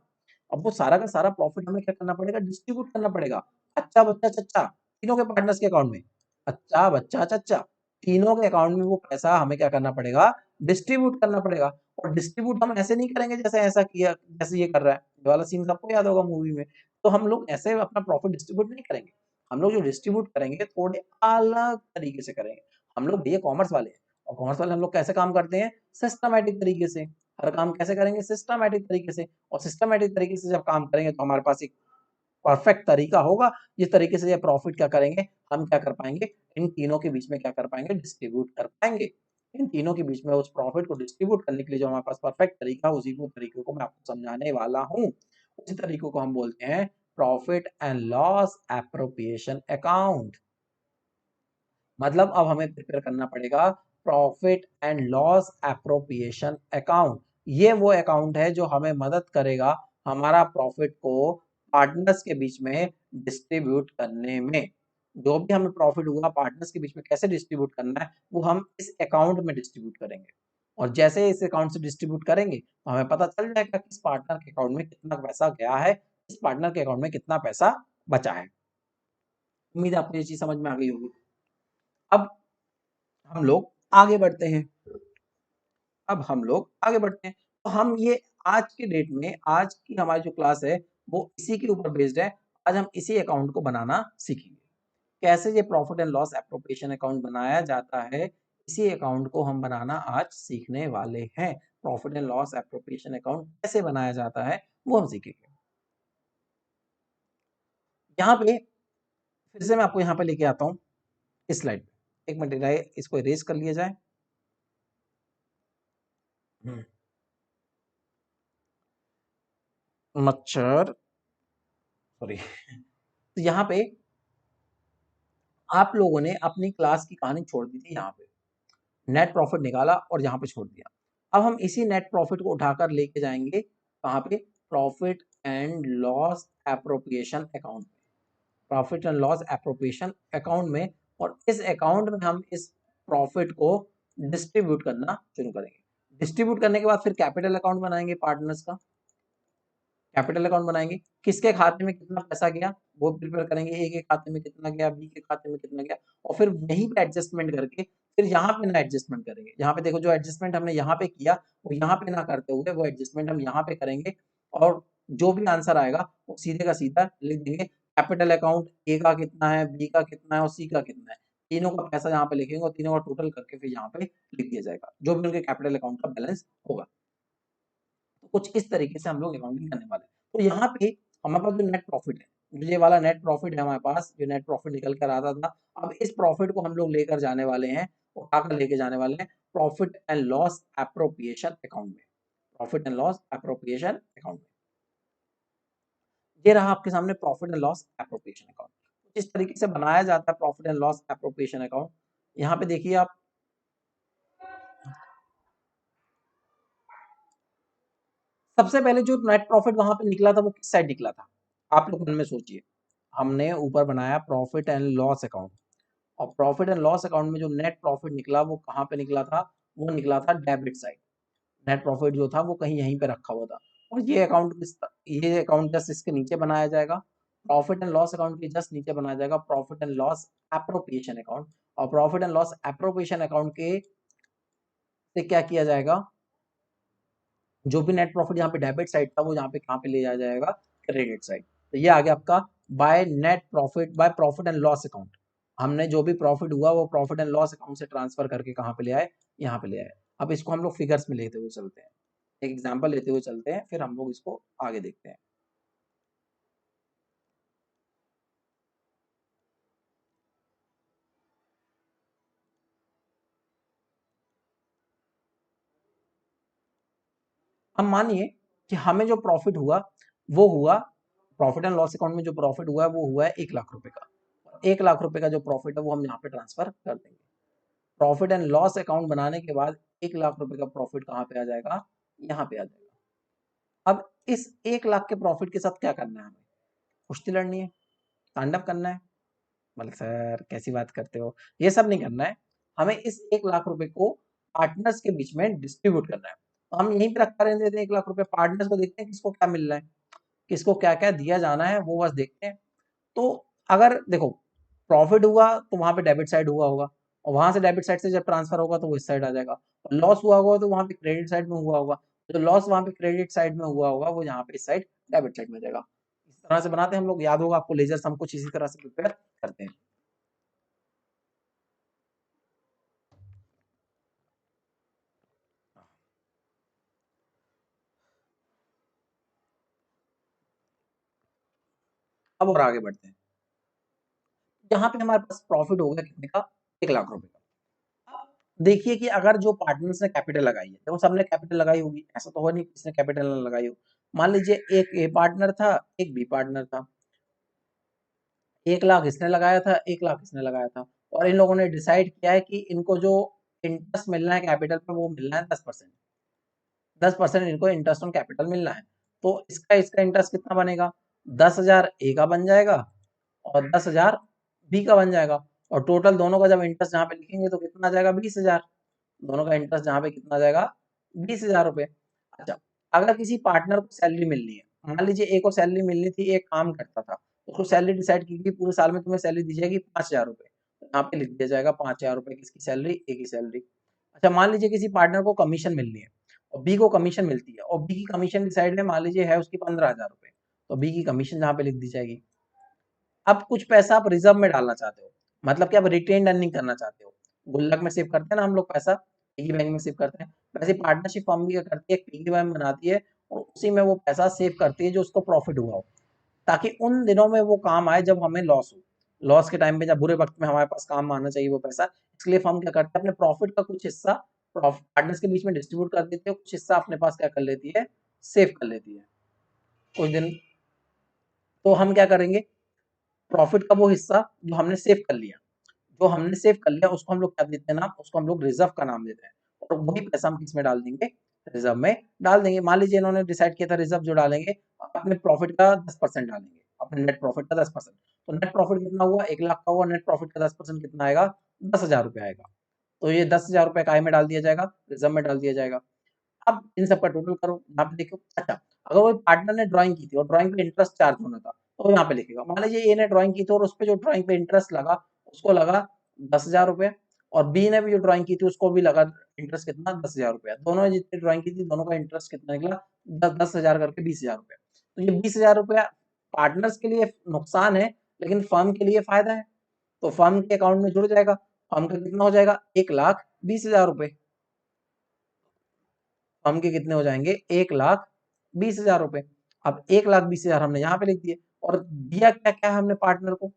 अब वो सारा का सारा प्रॉफिट हमें क्या करना पड़ेगा? डिस्ट्रीब्यूट करना पड़ेगा। अच्छा बच्चा चच्चा, तीनों के पार्टनर्स के अकाउंट में। अच्छा बच्चा चच्चा, तीनों के अकाउंट में वो पैसा हमें क्या करना पड़ेगा? डिस्ट्रीब्यूट करना पड़ेगा। और डिस्ट्रीब्यूट हम ऐसे नहीं करेंगे जैसे ऐसा किया, जैसे ये कर रहा है, ये वाला सीन सबको याद होगा मूवी में। तो हम लोग ऐसे अपना प्रॉफिट डिस्ट्रीब्यूट नहीं करेंगे। हम लोग जो डिस्ट्रीब्यूट करेंगे थोड़े अलग तरीके से करेंगे। हम लोग भैया कॉमर्स वाले हैं और कॉमर्स वाले हम लोग कैसे काम करते हैं, सिस्टमैटिक तरीके से। हर काम कैसे करेंगे, सिस्टमैटिक तरीके से। और सिस्टमैटिक तरीके से जब काम करेंगे तो हमारे पास एक परफेक्ट तरीका होगा जिस तरीके से ये प्रॉफिट क्या करेंगे, हम क्या कर पाएंगे, इन तीनों के बीच में क्या कर पाएंगे, डिस्ट्रीब्यूट कर पाएंगे। इन तीनों के बीच में उस प्रॉफिट को डिस्ट्रीब्यूट करने के लिए जो हमारे पास परफेक्ट तरीका है, उसी को तरीके को मैं आपको समझाने वाला हूँ। उसी तरीकों को हम बोलते हैं profit and loss appropriation account. मतलब अब हमें प्रिपेयर करना पड़ेगा profit and loss appropriation account. ये वो अकाउंट है जो हमें मदद करेगा हमारा प्रॉफिट को पार्टनर्स के बीच में डिस्ट्रीब्यूट करने में। जो भी हमें प्रॉफिट हुआ पार्टनर्स के बीच में कैसे डिस्ट्रीब्यूट करना है, वो हम इस अकाउंट में डिस्ट्रीब्यूट करेंगे। और जैसे इस अकाउंट से डिस्ट्रीब्यूट करेंगे तो हमें पता चल जाएगा कि इस पार्टनर के अकाउंट में कितना पैसा गया है, इस पार्टनर के अकाउंट में कितना पैसा बचा है। उम्मीद है आपको ये चीज समझ में आ गई होगी। अब हम लोग आगे बढ़ते हैं। अब हम लोग आगे बढ़ते हैं तो हम ये आज के डेट में आज की हमारी जो क्लास है वो इसी के ऊपर बेस्ड है। आज हम इसी अकाउंट को बनाना सीखेंगे, कैसे ये profit and loss appropriation account बनाया जाता है। इसी अकाउंट को हम बनाना आज सीखने वाले हैं। Profit and loss appropriation account कैसे बनाया जाता है वो हम सीखेंगे। यहाँ पे फिर से मैं आपको यहाँ पे लेके आता हूँ इस स्लाइड पे। एक मिनट इसको इरेज कर लिया जाए। मच्छर, सॉरी। तो यहाँ पे आप लोगों ने अपनी क्लास की कहानी छोड़ दी थी, यहाँ पे नेट प्रॉफिट निकाला और यहाँ पे छोड़ दिया। अब हम इसी नेट प्रॉफिट को उठाकर लेके जाएंगे कहाँ पे, profit and loss appropriation account में। Profit and loss appropriation account में, और इस अकाउंट में हम इस प्रॉफिट को डिस्ट्रीब्यूट करना शुरू करेंगे। डिस्ट्रीब्यूट करने के बाद फिर कैपिटल अकाउंट बनाएंगे पार्टनर्स का। कैपिटल अकाउंट बनाएंगे, किसके खाते में कितना पैसा गया वो प्रिपेयर करेंगे, ए के खाते में कितना गया, बी के खाते में कितना गया, और फिर यहीं पे एडजस्टमेंट करके फिर यहाँ पे ना एडजस्टमेंट करेंगे। यहाँ पे देखो जो एडजस्टमेंट हमने यहाँ पे किया वो यहाँ पे ना करते हुए वो एडजस्टमेंट हम यहाँ पे करेंगे, और जो भी आंसर आएगा वो सीधे का सीधा लिख देंगे। कैपिटल अकाउंट ए का कितना है, बी का कितना है और सी का कितना है, तीनों का पैसा यहाँ पे लिखेंगे और तीनों का टोटल करके फिर यहाँ पे लिख दिया जाएगा जो भी उनके कैपिटल अकाउंट का बैलेंस होगा। तो कुछ इस तरीके से हम लोग अकाउंटिंग करने वाले हैं। तो यहाँ पे हमारे पास जो नेट प्रॉफिट है, जो ये वाला नेट प्रॉफिट है हमारे पास, जो नेट प्रॉफिट निकल कर आता था, अब इस प्रॉफिट को हम लोग लेकर जाने वाले हैं, उठाकर लेके जाने वाले हैं profit and loss appropriation account में। Profit and loss appropriation account में ये रहा आपके सामने profit and loss appropriation account. इस तरीके से बनाया जाता है profit and loss appropriation account. यहाँ पे देखिए आप, सबसे पहले जो नेट प्रॉफिट वहां पे निकला था वो किस साइड निकला था, आप लोग मन में सोचिए। हमने ऊपर बनाया प्रॉफिट एंड लॉस अकाउंट, और प्रॉफिट एंड लॉस अकाउंट में जो नेट प्रॉफिट निकला वो कहाँ पे निकला था, वो निकला था डेबिट साइड। नेट प्रॉफिट जो था वो कहीं यहीं पे रखा हुआ था, और ये अकाउंट जस्ट इसके नीचे बनाया जाएगा। प्रॉफिट एंड लॉस अकाउंट के जस्ट नीचे बनाया जाएगा profit and loss appropriation account. और profit and loss appropriation account के से क्या किया जाएगा, जो भी नेट प्रॉफिट यहाँ पे डेबिट साइड था वो यहाँ पे कहाँ पे ले जाया जाएगा, क्रेडिट साइड। तो ये आ गया आपका by net profit, by profit and loss account. हमने जो भी प्रॉफिट हुआ वो प्रॉफिट एंड लॉस अकाउंट से ट्रांसफर करके कहाँ पे ले आए, यहाँ पे ले आए। अब इसको हम लोग फिगर्स में लेते हुए चलते हैं, एक एग्जाम्पल लेते हुए चलते हैं, फिर हम लोग इसको आगे देखते हैं। अब मानिए कि हमें जो प्रॉफिट हुआ वो हुआ, प्रॉफिट एंड लॉस अकाउंट में जो प्रॉफिट हुआ है वो हुआ है 1 लाख रुपए का। 1 लाख रुपए का जो प्रॉफिट है वो हम यहाँ पे ट्रांसफर कर देंगे। प्रॉफिट एंड लॉस अकाउंट बनाने के बाद 1 लाख रुपए का प्रॉफिट कहाँ पे आ जाएगा, यहाँ पे आ जाएगा। अब इस 1 लाख के प्रॉफिट के साथ क्या करना है, हमें कुश्ती लड़नी है, तांडव करना है। मतलब सर कैसी बात करते हो, ये सब नहीं करना है। हमें इस 1 लाख रुपए को पार्टनर्स के बीच में डिस्ट्रीब्यूट करना है। तो हम यहीं पे रखा रहने देते हैं 1 लाख रुपए, पार्टनर्स को देखते हैं किसको क्या मिल रहा है, किसको क्या क्या दिया जाना है वो बस देखते हैं। तो अगर देखो प्रॉफिट हुआ तो वहां पे डेबिट साइड हुआ होगा, और वहां से डेबिट साइड से जब ट्रांसफर होगा तो वो इस साइड आ जाएगा, और लॉस हुआ होगा तो वहां पे क्रेडिट साइड में हुआ होगा, जो लॉस वहां पे क्रेडिट साइड में हुआ होगा वो यहाँ पे इस साइड डेबिट साइड में जाएगा। तरह से बनाते हैं हम लोग, याद होगा आपको, लेजर सम कुछ इसी तरह से प्रिपेयर करते हैं। अब और आगे बढ़ते हैं। यहाँ पे हमारे पास प्रॉफिट हो गया कितने का, 1 लाख रुपए का। अब देखिए कि अगर जो पार्टनर्स ने कैपिटल लगाई है, देखो सबने कैपिटल लगाई होगी, ऐसा तो हो नहीं किसने कैपिटल ना लगाई हो। मान लीजिए एक ए पार्टनर था, एक बी पार्टनर था, 1 लाख इसने लगाया था, 1 लाख इसने लगाया था, और इन लोगों ने डिसाइड किया है कि इनको जो इंटरेस्ट मिलना है कैपिटल पे वो मिलना है 10%। 10% इनको इंटरेस्ट ऑन कैपिटल मिलना है। तो इसका इसका इंटरेस्ट कितना बनेगा, 10,000 ए का बन जाएगा और 10,000 बी का बन जाएगा, और टोटल दोनों का जब इंटरेस्ट यहाँ पे लिखेंगे तो कितना आ जाएगा, 20,000। दोनों का इंटरेस्ट यहाँ पे कितना आ जाएगा, 20,000 रुपए। अच्छा, अगर किसी पार्टनर को सैलरी मिलनी है, मान लीजिए ए को सैलरी मिलनी थी, एक काम करता था, उसको सैलरी डिसाइड की गई पूरे साल में तुम्हें सैलरी दी जाएगी 5,000 रुपए, तो यहाँ पे लिख दिया जाएगा 5,000 रुपए किसकी सैलरी, ए की सैलरी। अच्छा, मान लीजिए किसी पार्टनर को कमीशन मिलनी है और बी को कमीशन मिलती है, और बी की कमीशन डिसाइड है, मान लीजिए है उसकी 15,000 रुपए, तो बी की कमीशन यहाँ पे लिख दी जाएगी। अब कुछ पैसा आप रिजर्व में डालना चाहते हो, मतलब कि आप रिटेन अर्निंग करना चाहते हो, गुल्लक में सेव करते हैं ना हम लोग पैसा, पिगी बैंक में सेव करते हैं, वैसे पार्टनरशिप फर्म भी क्या करती है, एक पिगी बैंक बनाती है और उसी में वो पैसा सेव करती है जो उसको प्रॉफिट हुआ हो, ताकि उन दिनों में वो काम आए जब हमें लॉस हो, लॉस के टाइम पे जब बुरे वक्त में हमारे पास काम आना चाहिए वो पैसा। इसलिए फर्म क्या करते हैं, अपने प्रॉफिट का कुछ हिस्सा पार्टनर्स के बीच में डिस्ट्रीब्यूट कर देती है, कुछ हिस्सा अपने पास क्या कर लेती है, सेव कर लेती है कुछ दिन। तो हम क्या करेंगे, प्रॉफिट का वो हिस्सा जो हमने सेव कर लिया, जो हमने सेव कर लिया उसको हम लोग क्या देते हैं नाम, उसको हम लोग रिजर्व का नाम देते हैं, और वही पैसा हम किस में डाल देंगे, रिजर्व में डाल देंगे। मान लीजिए इन्होंने डिसाइड किया था रिजर्व जो डालेंगे अपने प्रॉफिट का 10% डालेंगे, अपने नेट प्रॉफिट का 10%। तो नेट प्रॉफिट कितना हुआ, 1 लाख का हुआ, नेट प्रॉफिट का 10% कितना आएगा, 10,000 रुपए आएगा। तो ये 10,000 रुपए काय में डाल दिया जाएगा, रिजर्व में डाल दिया जाएगा। अब इन सबका टोटल करो, यहाँ पे देखो। अच्छा, अगर वो पार्टनर ने ड्राइंग की थी और ड्राइंग पे इंटरेस्ट चार्ज होना था, तो यहाँ पे लिखेगा, मान लीजिए ए ने ड्राइंग की थी और उस पे जो ड्राइंग पे इंटरेस्ट लगा उसको लगा 10,000 रुपए, और बी ने भी जो ड्राइंग की थी उसको भी लगा इंटरेस्ट कितना, 10,000 रुपया। दोनों ने जितनी ड्राइंग की थी दोनों का इंटरेस्ट कितना निकला, 10,000 करके 20,000 रुपया। तो ये 20,000 रुपया पार्टनर्स के लिए नुकसान है, लेकिन फर्म के लिए फायदा है, तो फर्म के अकाउंट में जुड़ जाएगा। फर्म का कितना हो जाएगा, 1,20,000 रुपए। फर्म के कितने हो जाएंगे, 1,20,000 रुपए। अब 1,20,000 हमने यहाँ पे लिख दिए, और दिया क्या क्या है हमने पार्टनर को,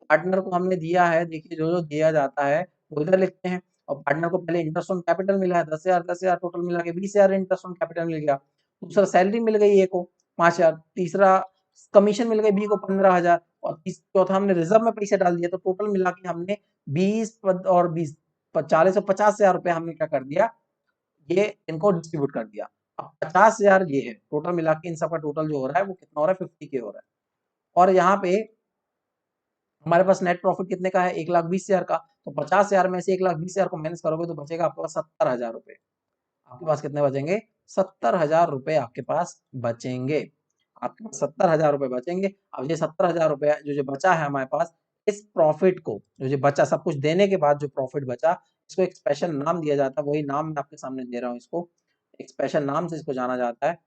पार्टनर को हमने दिया है, देखिए जो जो दिया जाता है वो इधर लिखते हैं। और पार्टनर को पहले इंटरेस्ट ऑन कैपिटल मिला है 10,000, 10,000 टोटल मिला के 20,000 इंटरेस्ट ऑन कैपिटल मिल गया। दूसरा सैलरी मिल गई ए को 5,000, तीसरा कमीशन मिल गई बी को 15,000, और चौथा हमने रिजर्व में पैसे डाल दिए, तो टोटल मिला के हमने 20 और 20 40 और 50,000 रुपया हमने क्या कर दिया, ये इनको डिस्ट्रीब्यूट कर दिया। अब 50,000 ये है टोटल मिला के, इन सबका टोटल जो हो रहा है वो कितना हो रहा है, 50K हो रहा है। और यहाँ पे हमारे पास नेट प्रॉफिट कितने का है, 1,20,000 का, तो 50,000 में से 1,20,000 को माइनस करोगे तो बचेगा आपके पास 70,000 रुपए। आपके पास कितने बचेंगे, 70,000 रुपए आपके पास बचेंगे, आपके पास 70,000 रुपए बचेंगे। अब ये 70,000 रुपया जो जो बचा है हमारे पास, इस प्रॉफिट को जो जो बचा, सब कुछ देने के बाद जो प्रॉफिट बचा, इसको एक स्पेशल नाम दिया जाता है, वही नाम मैं आपके सामने दे रहा हूँ, इसको एक स्पेशल नाम से इसको जाना जाता है,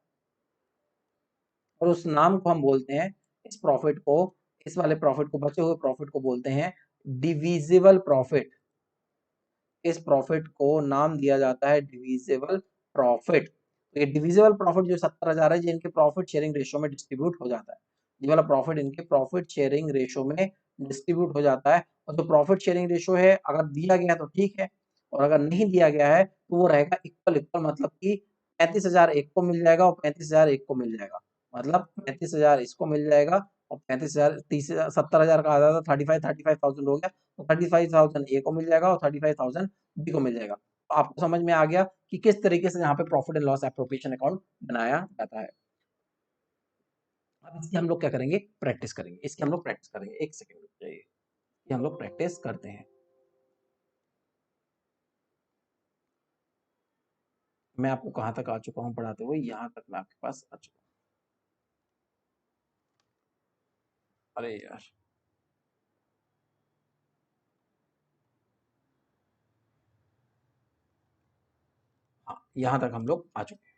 और उस नाम को हम बोलते हैं, इस प्रॉफिट को, इस वाले प्रॉफिट को, बचे हुए प्रॉफिट को बोलते हैं डिविजिबल प्रॉफिट। इस प्रॉफिट को नाम दिया जाता है डिविजिबल प्रॉफिट। तो ये डिविजिबल प्रॉफिट जो 70,000 है, ये इनके प्रॉफिट शेयरिंग रेशियो में डिस्ट्रीब्यूट हो जाता है। ये वाला प्रॉफिट इनके प्रॉफिट शेयरिंग रेशियो में डिस्ट्रीब्यूट हो जाता है। और जो प्रॉफिट शेयरिंग रेशियो है, अगर दिया गया है तो ठीक है, और अगर नहीं दिया गया है तो वो रहेगा इक्वल इक्वल, मतलब कि 35,000 एक को मिल जाएगा और 35,000 एक को मिल जाएगा, मतलब 35,000 इसको मिल जाएगा और 35,000, 70,000 का आधा था, 35,000 हो गया, तो 35,000 ए को मिल जाएगा और 35,000 बी को मिल जाएगा। तो आपको समझ में आ गया कि किस तरीके से यहाँ पे profit and loss appropriation account बनाया जाता है। अब इसकी हम लोग क्या करेंगे, प्रैक्टिस करेंगे, इसकी हम लोग प्रैक्टिस करेंगे, एक सेकंड रुक जाइए, ये हम लोग प्रैक्टिस करते हैं। मैं आपको कहाँ तक आ चुका हूँ पढ़ाते हुए, यहाँ तक मैं आपके पास आ चुका हूँ। अरे यार, हाँ, यहाँ तक हम लोग आ चुके हैं।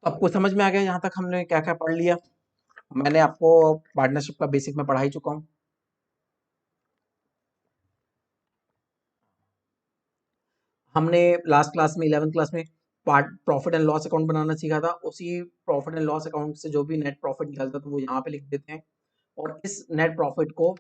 तो आपको समझ में आ गया यहाँ तक हमने क्या क्या पढ़ लिया। मैंने आपको पार्टनरशिप का बेसिक में पढ़ा ही चुका हूँ। हमने लास्ट क्लास में 11th क्लास में part profit and loss account बनाना सीखा था। उसी प्रॉफिट एंड लॉस अकाउंट से जो भी नेट प्रॉफिट निकलता है तो वो यहाँ पे लिख देते हैं, और इस नेट प्रॉफिट को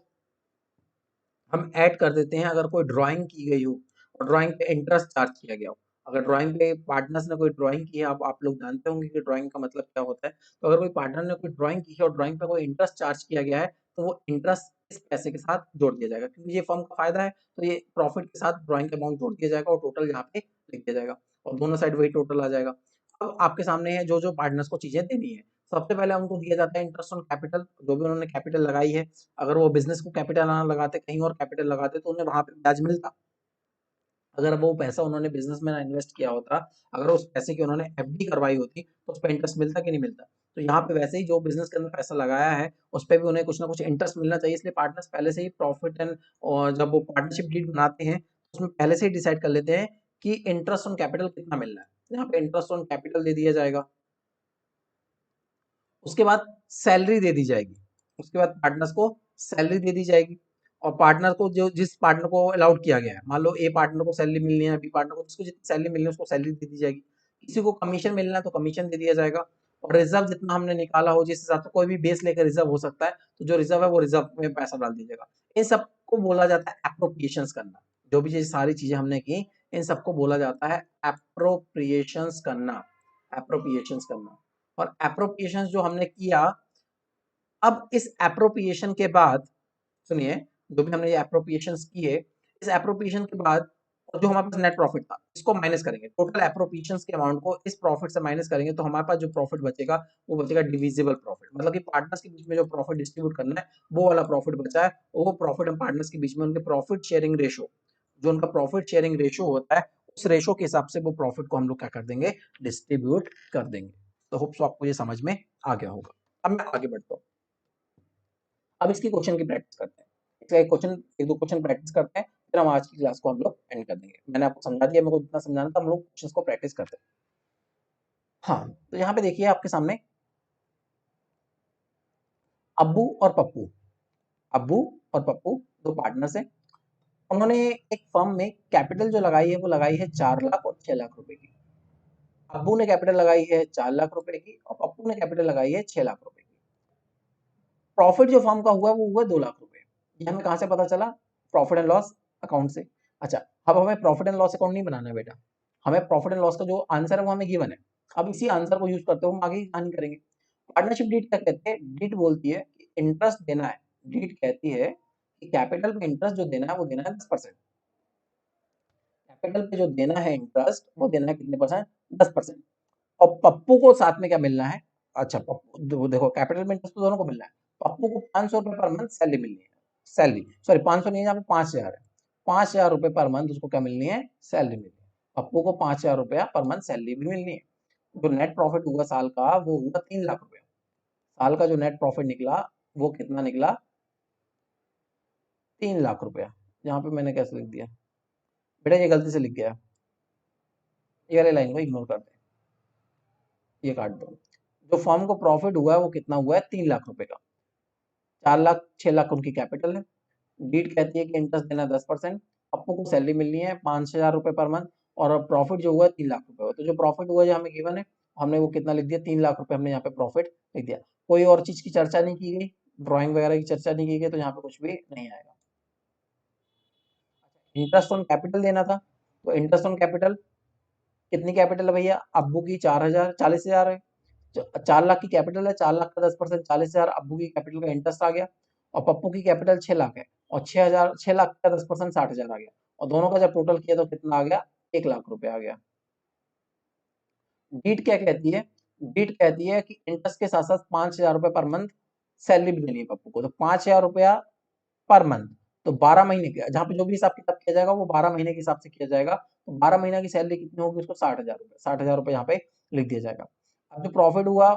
हम ऐड कर देते हैं अगर कोई ड्राइंग की गई हो और ड्राइंग पे इंटरेस्ट चार्ज किया गया हो। अगर ड्राइंग पे पार्टनर्स ने कोई ड्राइंग की है, आप लोग जानते होंगे कि ड्राइंग का मतलब क्या होता है। तो अगर कोई पार्टनर ने कोई ड्राइंग की है और ड्राइंग पे कोई इंटरेस्ट चार्ज किया गया है, तो वो इंटरेस्ट इस पैसे के साथ जोड़ दिया जाएगा, क्योंकि ये फर्म का फायदा है। तो ये प्रॉफिट के साथ ड्राइंग का अमाउंट जोड़ दिया जाएगा और टोटल यहाँ पे लिख दिया जाएगा, और दोनों साइड वही टोटल आ जाएगा। अब आपके सामने है जो जो पार्टनर्स को चीजें देनी है। सबसे पहले उनको दिया जाता है इंटरेस्ट ऑन कैपिटल, जो भी उन्होंने कैपिटल लगाई है। अगर वो बिजनेस को कैपिटल ना लगाते, कहीं और कैपिटल लगाते, तो उन्हें वहां पे ब्याज मिलता। अगर वो पैसा उन्होंने बिजनेस में ना इन्वेस्ट किया होता, अगर उस पैसे की उन्होंने एफडी करवाई होती, तो उस पर इंटरेस्ट मिलता कि नहीं मिलता। तो यहाँ पे वैसे ही जो बिजनेस के अंदर पैसा लगाया है उस पर भी उन्हें कुछ ना कुछ इंटरेस्ट मिलना चाहिए। इसलिए पार्टनर्स पहले से ही प्रॉफिट एंड, और जब वो पार्टनरशिप डीड बनाते हैं तो उसमें पहले से ही डिसाइड कर लेते हैं कि इंटरेस्ट ऑन कैपिटल कितना मिलना है। यहाँ पे इंटरेस्ट ऑन कैपिटल दे दिया जाएगा। उसके बाद सैलरी दे दी जाएगी। उसके बाद पार्टनर्स को सैलरी दे दी जाएगी, और पार्टनर को जो जिस पार्टनर को अलाउड किया गया है, मान लो ए पार्टनर को सैलरी मिलनी है, बी पार्टनर को, जिसको जितनी सैलरी मिलनी है उसको सैलरी दे दी जाएगी। किसी को कमीशन मिलना है तो कमीशन दे दिया जाएगा। और रिजर्व जितना हमने निकाला हो, जिस हिसाब से कोई भी बेस लेकर रिजर्व हो सकता है, तो जो रिजर्व है वो रिजर्व में पैसा डाल दीजिएगा। इन सबको बोला जाता है एप्रोप्रिएशंस करना। जो भी ये सारी चीजें हमने की, इन सबको बोला जाता है एप्रोप्रिएशंस करना। एप्रोप्रिएशंस करना। और एप्रोप्रिएशंस जो हमने किया, अब इस एप्रोप्रिएशन के बाद सुनिए, जो भी हमने ये एप्रोप्रिएशंस किए, इस एप्रोप्रिएशन के बाद और जो हमारे पास नेट प्रॉफिट था, इसको माइनस करेंगे। टोटल एप्रोप्रिएशंस के अमाउंट को इस प्रॉफिट से माइनस करेंगे, तो हमारे पास जो प्रॉफिट बचेगा वो बचेगा डिविजिबल प्रॉफिट। मतलब कि पार्टनर्स के बीच में जो प्रॉफिट डिस्ट्रीब्यूट करना है, वो वाला प्रॉफिट बचा है। वो प्रॉफिट हम पार्टनर्स के बीच में उनके प्रॉफिट शेयरिंग रेशो, जो उनका प्रॉफिट शेयरिंग रेशो होता है, उस रेशो के हिसाब से वो प्रॉफिट को हम लोग क्या कर देंगे, डिस्ट्रीब्यूट कर देंगे। तो होप सो आपको ये समझ में आ गया होगा। अब मैं आगे बढ़ता हूँ। अब इसकी क्वेश्चन की प्रैक्टिस करते हैं। इसका एक दो क्वेश्चन प्रैक्टिस करते हैं, फिर हम आज की क्लास को हम लोग एंड कर देंगे। मैंने आपको समझा दिया, मेरे को जितना समझाना था, हम लोग क्वेश्चंस को प्रैक्टिस करते हैं। हाँ, तो यहाँ पे देखिए आपके सामने अब्बू और पप्पू, अब्बू और पप्पू दो पार्टनर्स हैं। उन्होंने एक फर्म में कैपिटल जो लगाई है वो लगाई है 4 लाख और 6 लाख रुपए की। अब्बू ने कैपिटल लगाई है 4 लाख रुपए की और पप्पू ने कैपिटल लगाई है 6 लाख रुपए की। प्रॉफिट जो फर्म का हुआ वो हुआ 2 लाख रुपए। ये हमें कहाँ से पता चला? प्रॉफिट एंड लॉस अकाउंट से। अच्छा, अब हमें प्रॉफिट एंड लॉस अकाउंट नहीं बनाना है बेटा, हमें प्रॉफिट एंड लॉस का जो आंसर है वो हमें गिवन है। अब इसी आंसर को यूज करते हुए हम आगे की कहानी करेंगे। पार्टनरशिप डीड क्या कहते हैं? डीड बोलती है कि इंटरेस्ट देना है। डीड कहती है कि कैपिटल पे इंटरेस्ट जो देना है वो देना है 10%। कैपिटल पे जो देना है इंटरेस्ट वो देना है कितने परसेंट? 10%। और पप्पू को साथ में क्या मिलना है? अच्छा, पप्पू देखो कैपिटल में इंटरेस्ट तो दोनों को मिलना है। पप्पू को 500 रुपए पर मंथ सैलरी मिलनी है। सैलरी सॉरी 500 नहीं है, यहाँ पे 5,000 है। 5,000 रुपए पर मंथ उसको क्या मिलनी है? सैलरी मिलनी है। पप्पू को 5,000 रुपया पर मंथ सैलरी भी मिलनी है। जो नेट प्रॉफिट हुआ साल का वो हुआ 3 लाख रुपया। साल का जो नेट प्रॉफिट निकला वो कितना निकला? 3 लाख रुपया। यहाँ पे मैंने कैसे लिख दिया बेटा? ये गलती से लिख गया, ये वाली लाइन को इग्नोर कर दे, ये काट दो। जो फर्म को प्रॉफिट हुआ है वो कितना हुआ है? 3 लाख रुपए का। 4 लाख 6 लाख उनकी कैपिटल है। डीड कहती है कि इंटरेस्ट देना 10%। अपू को सैलरी मिलनी है 5,000 रुपए पर मंथ, और प्रॉफिट जो हुआ है 3 लाख रुपए हुआ। तो जो प्रॉफिट हुआ है जो हमें गिवन है, हमने वो कितना लिख दिया? 3 लाख रुपए हमने यहाँ पे प्रॉफिट लिख दिया। कोई और चीज की चर्चा नहीं की गई, ड्राइंग वगैरह की चर्चा नहीं की गई, तो यहाँ पे कुछ भी नहीं आएगा। इंटरेस्ट ऑन कैपिटल देना था, तो इंटरेस्ट ऑन कैपिटल कितनी कैपिटल है भैया? अब्बू की 4,000 40,000 है। 4 लाख की कैपिटल है, 4 लाख का 10%, 40,000 अब्बू की कैपिटल का इंटरेस्ट आ गया। और पप्पू की कैपिटल 6 लाख है, और 6,लाख का 10% 60,000 आ गया। और दोनों का जब टोटल किया तो कितना आ गया? 1 लाख रुपए आ गया। डीट क्या कहती है? डीट कहती है कि इंटरेस्ट के साथ साथ 5,000 रुपए पर मंथ सैलरी भी देनी है पप्पू को। तो 5,000 रुपया पर मंथ, तो 12 महीने के, जहाँ पे जो भी हिसाब किताब किया जाएगा वो 12 महीने के हिसाब से किया जाएगा। तो 12 महीना की सैलरी कितनी होगी उसको? 60,000 रुपये। 60,000 रुपये यहाँ पे लिख दिया जाएगा। अब जो प्रॉफिट हुआ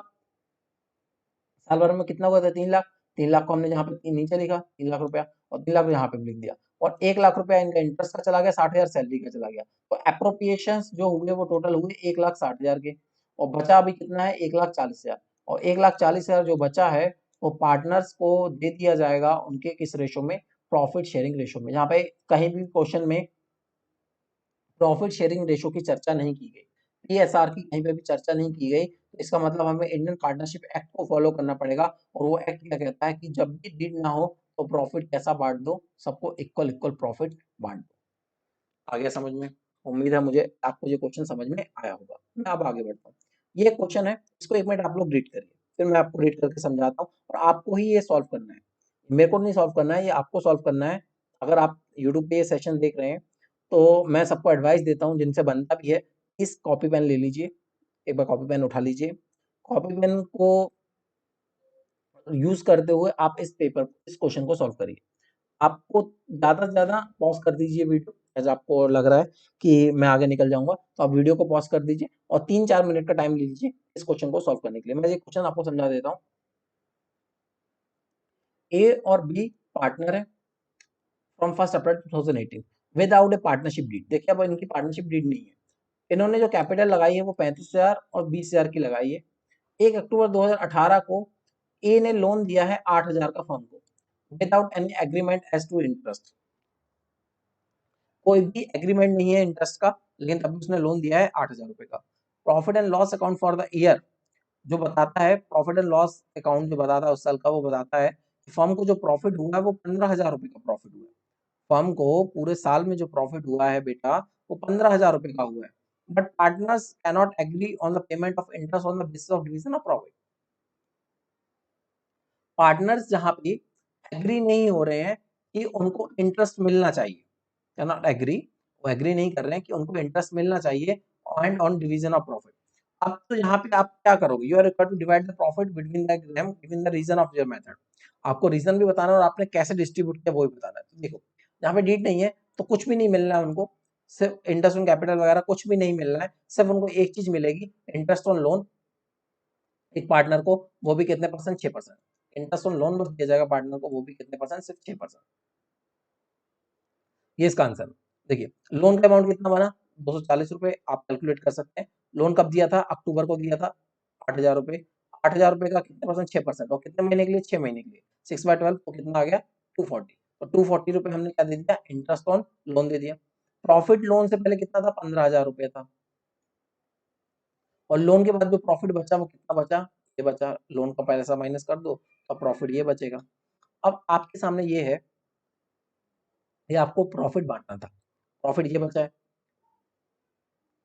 साल भर में कितना हुआ था? 3 लाख। 3 लाख को हमने यहाँ पे नीचे लिखा 3 लाख रुपया, और 3 लाख यहाँ पे भी लिख दिया। और 1 लाख रुपया इनका इंटरेस्ट का चला गया, 60,000 सैलरी का चला गया। तो अप्रोप्रिएशन जो हुए वो टोटल हुए 1,60,000 के, और बचा अभी कितना है? 1,40,000। और 1,40,000 जो बचा है वो पार्टनर्स को दे दिया जाएगा उनके किस रेशो में, प्रॉफिट शेयरिंग रेशो में। यहाँ पे कहीं भी क्वेश्चन में प्रॉफिट शेयरिंग रेशो की चर्चा नहीं की गई, पीएसआर की कहीं पे भी चर्चा नहीं की गई, तो इसका मतलब हमें इंडियन पार्टनरशिप एक्ट को फॉलो करना पड़ेगा। और वो एक्ट क्या कहता है कि जब भी डीड ना हो तो प्रॉफिट कैसा बांट दो, सबको इक्वल इक्वल प्रॉफिट बांट दो। आ गया समझ में? उम्मीद है मुझे आपको ये क्वेश्चन समझ में आया होगा। मैं अब आगे बढ़ता हूँ। ये क्वेश्चन है, इसको एक मिनट आप लोग रीड करिए, फिर मैं आपको रीड करके समझाता हूँ और आपको ही ये सॉल्व करना है। मेरे को नहीं सॉल्व करना है, ये आपको सॉल्व करना है। अगर आप यूट्यूब पे ये सेशन देख रहे हैं तो मैं सबको एडवाइस देता हूँ जिनसे बनता भी है, इस कॉपी पेन ले लीजिए, एक बार कॉपी पेन उठा लीजिए। कॉपी पेन को यूज करते हुए आप इस क्वेश्चन को सॉल्व करिए। आपको ज़्यादा से ज़्यादा पॉज़ कर दीजिए वीडियो, ऐसा आपको लग रहा है कि मैं आगे निकल जाऊँगा, तो आप वीडियो को पॉज़ कर दीजिए और 3-4 मिनट का टाइम ले लीजिए इस क्वेश्चन को सॉल्व करने के लिए। मैं ये क्वेश्चन आपको समझा देता हूँ। ए और बी पार्टनर है from 1 April 2018 without a partnership deed. देखिए अब इनकी पार्टनरशिप डीड नहीं है। इन्होंने जो कैपिटल लगाई है वो 35,000 और 20,000 की लगाई है। 1 अक्टूबर 2018 को ए ने लोन दिया है 8,000 का फर्म को without any agreement as to interest. कोई भी एग्रीमेंट नहीं है इंटरेस्ट का, लेकिन तब भी उसने लोन दिया है 8,000 रुपए का। Profit and loss account for the year जो बताता है, प्रॉफिट एंड लॉस अकाउंट जो बताता है उस साल का, वो बताता है कि फर्म को जो प्रॉफिट हुआ है वो 15,000 रुपए का प्रॉफिट हुआ है। फर्म को पूरे साल में जो प्रॉफिट हुआ है बेटा वो 15,000 रुपए का हुआ है। But partners cannot agree on the payment of interest on the basis of division of profit. Partners जहां पे एग्री नहीं हो रहे हैं कि उनको इंटरेस्ट मिलना चाहिए, कैनॉट एग्री, वो एग्री नहीं कर रहे हैं कि उनको इंटरेस्ट मिलना चाहिए and on division of profit. अब तो यहाँ पे आप क्या करोगे, you are required to divide the profit between them given the reason of your method. आपको रीजन भी बताना है और आपने कैसे डिस्ट्रीब्यूट किया वो भी बताना है। तो देखो यहाँ पे डीड नहीं है तो कुछ भी नहीं मिलना है उनको, सिर्फ इंटरेस्ट ऑन कैपिटल वगैरह कुछ भी नहीं मिलना है, सिर्फ उनको एक चीज मिलेगी, इंटरेस्ट ऑन लोन। एक पार्टनर को, वो भी कितने परसेंट, 6%। इंटरेस्ट ऑन लोन बस दिया जाएगा पार्टनर को, वो भी कितने परसेंट, सिर्फ 6%। ये इसका आंसर। देखिए लोन का अमाउंट कितना बना, 240 रुपए, आप कैलकुलेट कर सकते हैं। लोन कब दिया था, अक्टूबर को दिया था, 8,000 रुपए। 8,000 रुपए का कितने परसेंट, 6%, और कितने महीने के लिए, 6 महीने के लिए। 6/12 तो कितना आ गया, 240। तो 240 रुपए हमने क्या दे दिया, इंटरेस्ट ऑन लोन दे दिया। प्रॉफिट लोन से पहले कितना था, 15,000 रुपए था, और लोन के बाद जो प्रॉफिट बचा वो कितना बचा, ये बचा। लोन का पैसा माइनस कर दो तो प्रॉफिट ये बचेगा। अब आपके सामने ये है, ये आपको प्रॉफिट बांटना था, प्रॉफिट ये बचा है।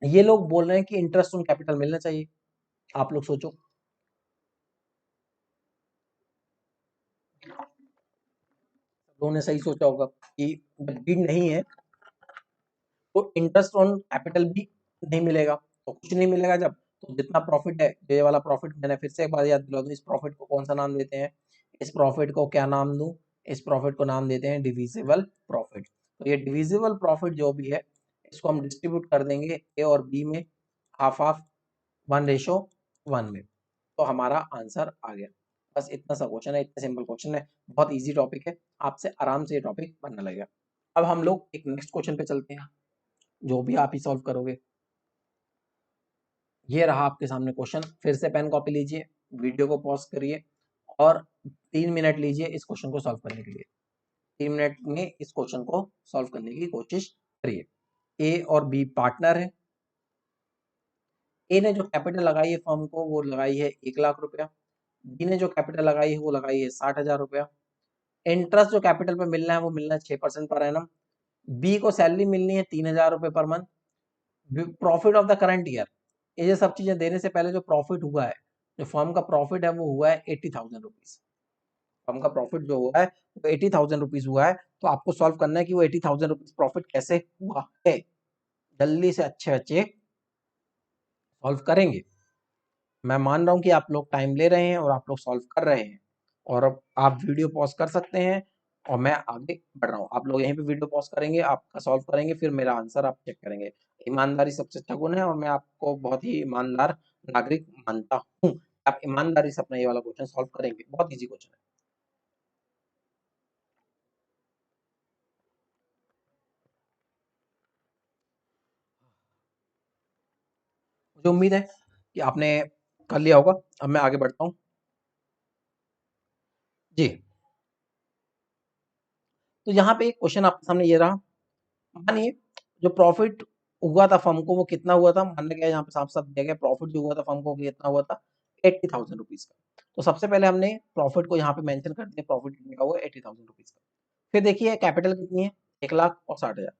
ये लोग बोल रहे हैं कि इंटरेस्ट ऑन कैपिटल मिलना चाहिए। आप लोग सोचो, लोगों ने सही सोचा होगा कि जब बिड नहीं है तो इंटरेस्ट ऑन कैपिटल भी नहीं मिलेगा, तो कुछ नहीं मिलेगा जब, तो जितना प्रॉफिट है, ये वाला प्रॉफिट, मैंने फिर से एक बार याद दिला दूं, इस प्रॉफिट को कौन सा नाम देते हैं, इस प्रॉफिट को क्या नाम दूं, इस प्रॉफिट को नाम देते हैं डिविजिबल प्रॉफिट। तो ये डिविजिबल प्रॉफिट जो भी है इसको हम डिस्ट्रीब्यूट कर देंगे ए और बी में, हाफ हाफ, 1:1 में, तो हमारा आंसर आ गया। बस इतना सा क्वेश्चन है, इतना सिंपल क्वेश्चन है, बहुत इजी टॉपिक है, आपसे आराम से ये टॉपिक बनने लगेगा। अब हम लोग एक नेक्स्ट क्वेश्चन पे चलते हैं, जो भी आप ही सॉल्व करोगे। ये रहा आपके सामने क्वेश्चन, फिर से पेन कॉपी लीजिए, वीडियो को पॉज करिए और 3 मिनट लीजिए इस क्वेश्चन को सॉल्व करने के लिए। 3 मिनट में इस क्वेश्चन को सॉल्व करने की कोशिश करिए। ए और बी पार्टनर है। ए ने जो कैपिटल लगाई है फर्म को वो लगाई है 1,00,000 रुपया। बी ने जो कैपिटल लगाई है वो लगाई है 60,000 रुपया। इंटरेस्ट जो कैपिटल पे मिलना है वो मिलना है 6% पर एनम। बी को सैलरी मिलनी है 3,000 रुपए per month. Profit of the current year, ये सब चीजें देने से पहले जो प्रॉफिट हुआ है, जो फर्म का प्रॉफिट है वो हुआ है 80,000 रुपीज। फर्म का प्रॉफिट जो हुआ है वो 80,000 रुपीज हुआ है। तो आपको सॉल्व करना है कि वो 80,000 रुपीज प्रॉफिट कैसे हुआ है। जल्दी से अच्छे अच्छे सॉल्व करेंगे। मैं मान रहा हूँ कि आप लोग टाइम ले रहे हैं और आप लोग सॉल्व कर रहे हैं, और अब आप वीडियो पॉज कर सकते हैं और मैं आगे बढ़ रहा हूँ। आप लोग यहीं पे वीडियो पॉज करेंगे, आपका सॉल्व करेंगे, फिर मेरा आंसर आप चेक करेंगे। ईमानदारी सबसे अच्छा गुण है और मैं आपको बहुत ही ईमानदार नागरिक मानता हूँ। आप ईमानदारी से अपना ये वाला क्वेश्चन सॉल्व करेंगे, बहुत ईजी क्वेश्चन है। मुझे उम्मीद है कि आपने कर लिया होगा। अब मैं आगे बढ़ता हूँ जी। तो यहाँ पे एक क्वेश्चन आपके सामने ये रहा, मानिए जो प्रॉफिट हुआ था फर्म को वो कितना हुआ था, मान लिया यहाँ पे साफ साफ दिया गया प्रॉफिट जो हुआ था फर्म को कितना हुआ था 80,000 रुपीज का। तो सबसे पहले हमने प्रॉफिट को यहाँ पे मेंशन कर दिया, प्रॉफिट कितने का हुआ 80,000 रुपीज का। फिर देखिए कैपिटल कितनी है 1,60,000,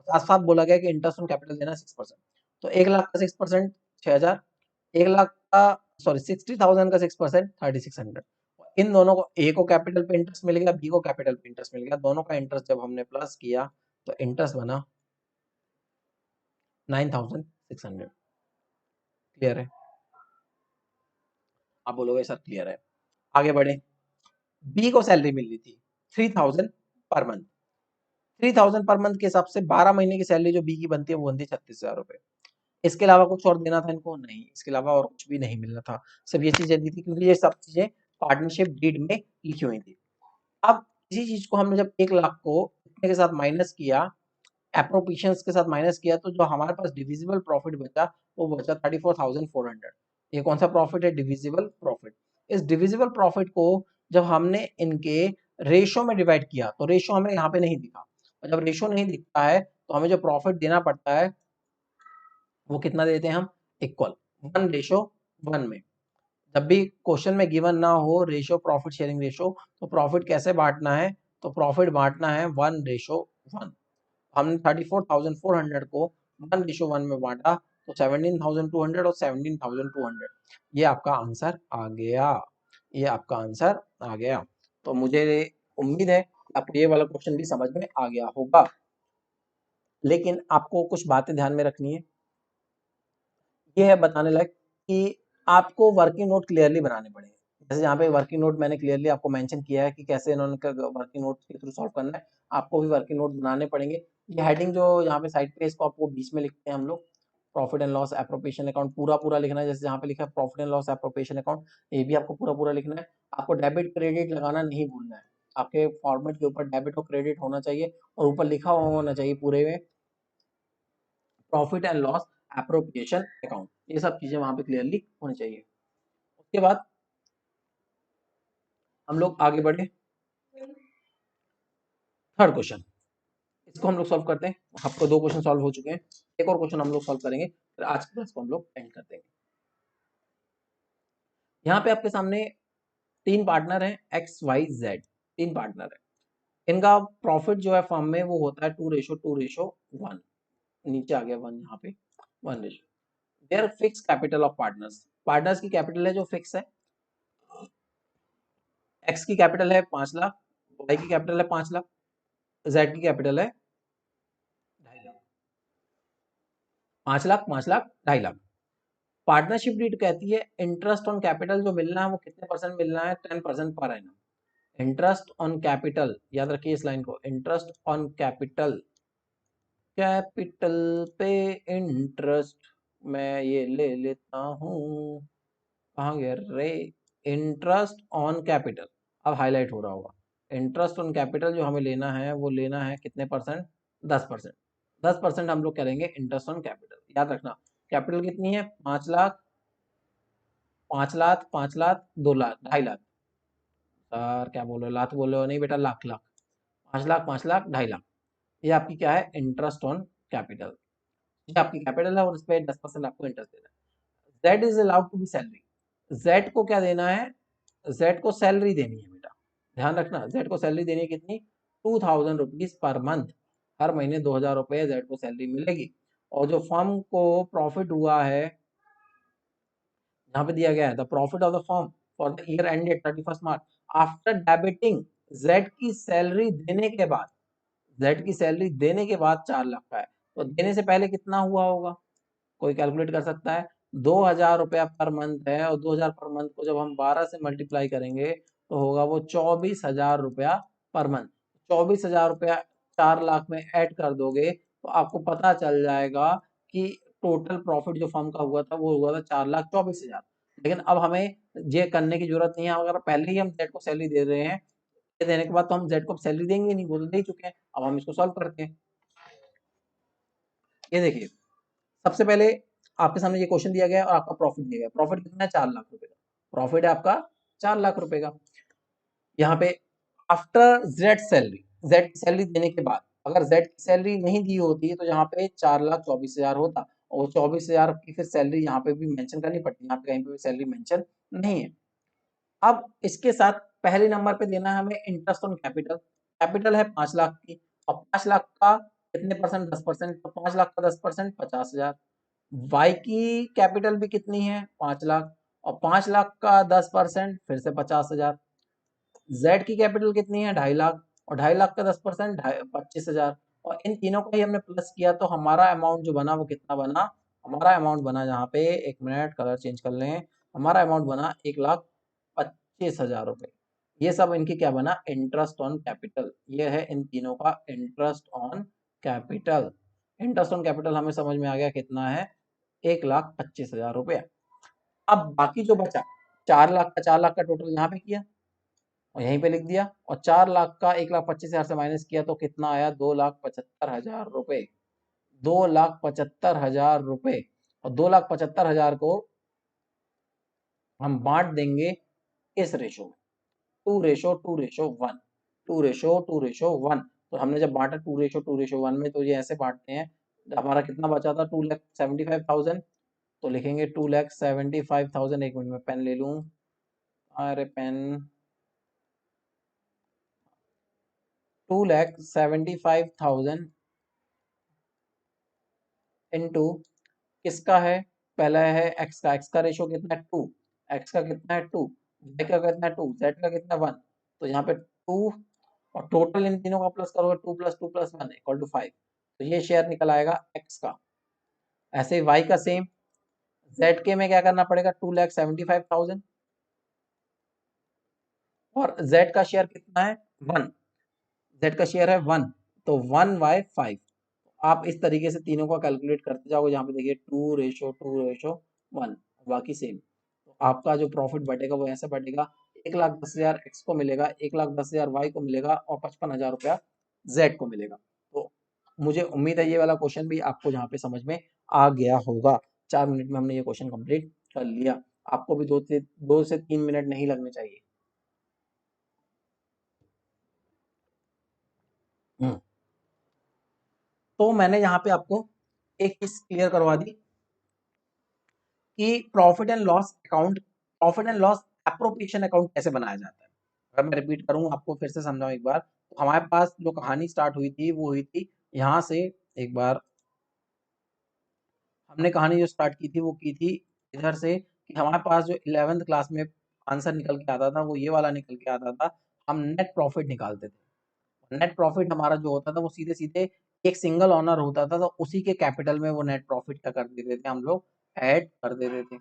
साथ साथ बोला गया कि इंटरेस्ट ऑन कैपिटल देना 6%। तो 1,00,000 का 6% 6,000, 1,00,000 का सॉरी 60,000 का 6% 3,600। इन दोनों को, ए को कैपिटल पे इंटरेस्ट मिल गया, बी को कैपिटल पे इंटरेस्ट मिल गया, दोनों का इंटरेस्ट जब हमने प्लस किया तो इंटरेस्ट बना 9,600। क्लियर है? आप बोलोगे सर क्लियर है। आगे बढ़े, बी को सैलरी मिल रही थी 3,000 पर मंथ। 3,000 पर मंथ के हिसाब से 12 महीने की सैलरी जो बी की बनती है वो बनती है 36,000 रुपए। इसके अलावा कुछ और देना था इनको? नहीं, इसके अलावा और कुछ भी नहीं मिलना था, सिर्फ ये चीजें दी थी क्योंकि ये सब चीजें पार्टनरशिप डीड में लिखी हुई थी। अब इसी चीज को हमने जब 1,00,000 को इतने के साथ माइनस किया, एप्रोप्रिएशंस के साथ माइनस किया, तो जो हमारे पास डिविजिबल प्रॉफिट बचा वो बचा 34,400। ये कौन सा प्रॉफिट है? Divisible profit. इस डिविजिबल प्रॉफिट को जब हमने इनके रेशो में डिवाइड किया तो रेशो हमें यहाँ पे नहीं दिखा, और जब रेशो नहीं दिखता है तो हमें जो प्रॉफिट देना पड़ता है वो कितना देते हैं हम? इक्वल 1:1 में। जब भी क्वेश्चन में गिवन ना हो रेशो, प्रॉफिट शेयरिंग रेशो, तो प्रॉफिट कैसे बांटना है? तो प्रॉफिट बांटना है 1:1। हमने 34,400 को 1:1 में बांटा तो 17,200 और 17,200, ये आपका आंसर आ गया। ये आपका आंसर आ गया। तो मुझे उम्मीद है आपको ये वाला क्वेश्चन भी समझ में आ गया होगा, लेकिन आपको कुछ बातें ध्यान में रखनी है। ये है बताने लायक कि आपको वर्किंग नोट क्लियरली बनाने पड़ेंगे। जैसे यहाँ पे वर्किंग नोट मैंने क्लियरली आपको मेंशन किया है कि कैसे इन्होंने वर्किंग नोट के थ्रू सॉल्व करना है, आपको भी वर्किंग नोट बनाने पड़ेंगे। ये हेडिंग जो यहाँ पे साइड पे इसको आपको बीच में लिखते हैं हम लोग, profit and loss appropriation account पूरा पूरा लिखना है। जैसे यहाँ पे लिखा है profit and loss appropriation account, ये भी आपको पूरा पूरा लिखना है। आपको डेबिट क्रेडिट लगाना नहीं भूलना है, आपके फॉर्मेट के ऊपर डेबिट और क्रेडिट होना चाहिए और ऊपर लिखा हुआ होना चाहिए पूरे में profit and loss appropriation account. ये सब चीजें वहां पे क्लियरली होनी चाहिए। उसके बाद हम लोग आगे बढ़े, थर्ड क्वेश्चन, इसको हम लोग सॉल्व करते हैं। आपको 2 क्वेश्चन सॉल्व हो चुके हैं, एक और क्वेश्चन हम लोग सॉल्व करेंगे, फिर आज के क्लास को हम लोग एंड कर देंगे। यहाँ पे आपके सामने 3 पार्टनर हैं, एक्स वाई जेड, 3 पार्टनर है। इनका प्रॉफिट जो है फर्म में वो होता है 2:2:1, नीचे आ गया 1 यहाँ पे 1 ratio. There fix capital of partners, partners की कैपिटल है जो फिक्स है। एक्स की कैपिटल है 5,00,000, वाई की कैपिटल है 5,00,000, जेड की कैपिटल है 2,50,000। 5,00,000 5,00,000 2,50,000। पार्टनरशिप डीड कहती है इंटरेस्ट ऑन कैपिटल जो मिलना है वो कितने परसेंट मिलना है? 10% per annum. Interest on capital, याद रखिए इस लाइन को, इंटरेस्ट ऑन कैपिटल, कैपिटल पे इंटरेस्ट, मैं ये ले लेता हूँ, कहाँ गया रे? इंटरेस्ट ऑन कैपिटल, अब हाईलाइट हो रहा होगा। इंटरेस्ट ऑन कैपिटल जो हमें लेना है वो लेना है कितने परसेंट? 10%। 10% हम लोग करेंगे इंटरेस्ट ऑन कैपिटल। याद रखना कैपिटल कितनी है? 5,00,000, 5,00,000, 5,00,000, 2,00,000, 2,50,000। सर क्या बोल रहे हो, लाख बोल रहे हो? नहीं बेटा, लाख लाख। 5,00,000, 5,00,000, 2,50,000, ये आपकी क्या है? Interest on capital. ये आपकी कैपिटल है और इस पे 10% आपको इंटरेस्ट देना है। Z is allowed to be salary, Z को क्या देना है? जेड को सैलरी देनी है बेटा, ध्यान रखना, जेड को सैलरी देनी है कितनी? 2,000 रुपीज पर मंथ, हर महीने 2,000 रुपये जेड को सैलरी मिलेगी। और जो फर्म को प्रॉफिट हुआ है, यहाँ पे दिया गया है the profit of the firm for the year ended 31 March after debiting, Z की सैलरी देने के बाद, जेड की सैलरी देने के बाद 4,00,000 का है, तो देने से पहले कितना हुआ होगा? कोई कैलकुलेट कर सकता है? 2,000 रुपया पर मंथ है और 2,000 पर मंथ को जब हम 12 से मल्टीप्लाई करेंगे तो होगा वो 24,000 रुपया पर मंथ। 24,000 रुपया 4,00,000 में ऐड कर दोगे तो आपको पता चल जाएगा कि टोटल प्रॉफिट जो फर्म का हुआ था वो हुआ था 4,24,000। लेकिन अब हमें ये करने की जरूरत नहीं है, अगर पहले ही हम जेड को सैलरी दे रहे हैं, ये देने के बाद तो हम जेड को सैलरी देंगे नहीं, वो तो दे ही चुके हैं। अब हम इसको सॉल्व करते हैं। ये देखिए, सबसे पहले आपके सामने ये क्वेश्चन दिया गया है और आपका प्रॉफिट दिया गया है। प्रॉफिट कितना है? 4,00,000 रुपए का। प्रॉफिट है आपका 4 लाख रुपए का। यहाँ पे आफ्टर जेड सैलरी, जेड की सैलरी देने के बाद, अगर जेड की सैलरी नहीं दी होती तो यहाँ पे 4,24,000 होता, और 24,000 की फिर सैलरी यहाँ पे भी मेंशन करनी पड़ती, यहाँ पे कहीं पे भी सैलरी मेंशन नहीं है। अब इसके साथ पहले नंबर पे देना है हमें इंटरेस्ट ऑन कैपिटल। कैपिटल है 5 लाख की, और 5 लाख का कितने परसेंट, 10%, तो 5 लाख का 10% 50,000। वाई की कैपिटल भी कितनी है, 5 लाख, और 5 लाख का 10% फिर से 50,000। जेड की कैपिटल कितनी है, 2.5 लाख, और 2.5 लाख का 10% 25,000। और इन तीनों का ही हमने प्लस किया तो हमारा अमाउंट जो बना वो कितना बना, हमारा अमाउंट बना, यहाँ पे 1 मिनट कलर चेंज कर लें, हमारा अमाउंट बना 1,25,000 रुपए। ये सब इनकी क्या बना, इंटरेस्ट ऑन कैपिटल। ये है इन तीनों का interest on capital. Interest on capital हमें समझ में आ गया कितना है, 1,25,000 रुपया। अब बाकी जो बचा 4 लाख का, 4 लाख का टोटल यहाँ पे किया और यहीं पे लिख दिया, और 4 लाख का 1,25,000 से माइनस किया तो कितना आया, 2,75,000 रुपए। 2,75,000 रुपए, और 2,75,000 को हम बांट देंगे इस रेशो में, 2:2:1, 2:2:1। तो हमने जब बांटा 2:2:1 में, तो ये ऐसे बांटते हैं। हमारा कितना बचा था, 2,75,000, तो लिखेंगे 2,75,000। एक मिनट में पेन ले लूं, अरे पेन, 2,75,000 इंटू किसका है, पहला है एक्स का, एक्स का रेशो कितना है 2, एक्स का कितना है 2, वाई का कितना है 2, जेड का कितना 1, तो यहाँ पे 2, और टोटल इन तीनों का प्लस करोगे 2 + 2 + 1 = 5, तो ये शेयर निकल आएगा एक्स का। ऐसे ही वाई का सेम, जेड के में क्या करना पड़ेगा, 2,75,000, और जेड का शेयर कितना है 1, जेड का शेयर है 1, तो 1/5। आप इस तरीके से तीनों का कैलकुलेट करते जाओगे, जहाँ पे देखिए 2:2:1, बाकी सेम। तो आपका जो प्रॉफिट बटेगा वो ऐसे बटेगा, 1,10,000 एक्स को मिलेगा, 1,10,000 वाई को मिलेगा, और 55,000 रुपया जेड को मिलेगा। तो मुझे उम्मीद है ये वाला क्वेश्चन भी आपको यहाँ पे समझ में आ गया होगा। 4 मिनट में हमने ये क्वेश्चन कंप्लीट कर लिया, आपको भी 2 से 3 मिनट नहीं लगने चाहिए। हम्म। तो मैंने यहाँ पे आपको एक चीज क्लियर करवा दी कि profit and loss account, profit and loss appropriation account कैसे बनाया जाता है। अगर मैं रिपीट करूँ, आपको फिर से समझाऊं एक बार, तो हमारे पास जो कहानी स्टार्ट हुई थी वो हुई थी यहाँ से। एक बार हमने कहानी जो स्टार्ट की थी वो की थी इधर से, कि हमारे पास जो 11th क्लास में आंसर निकल के आता था वो ये वाला निकल के आता था। हम नेट प्रॉफिट निकालते थे, नेट प्रॉफिट हमारा जो होता था वो सीधे सीधे एक सिंगल ऑनर होता था, तो उसी के कैपिटल में वो नेट प्रॉफिट क्या कर देते थे, हम लोग ऐड कर देते थे।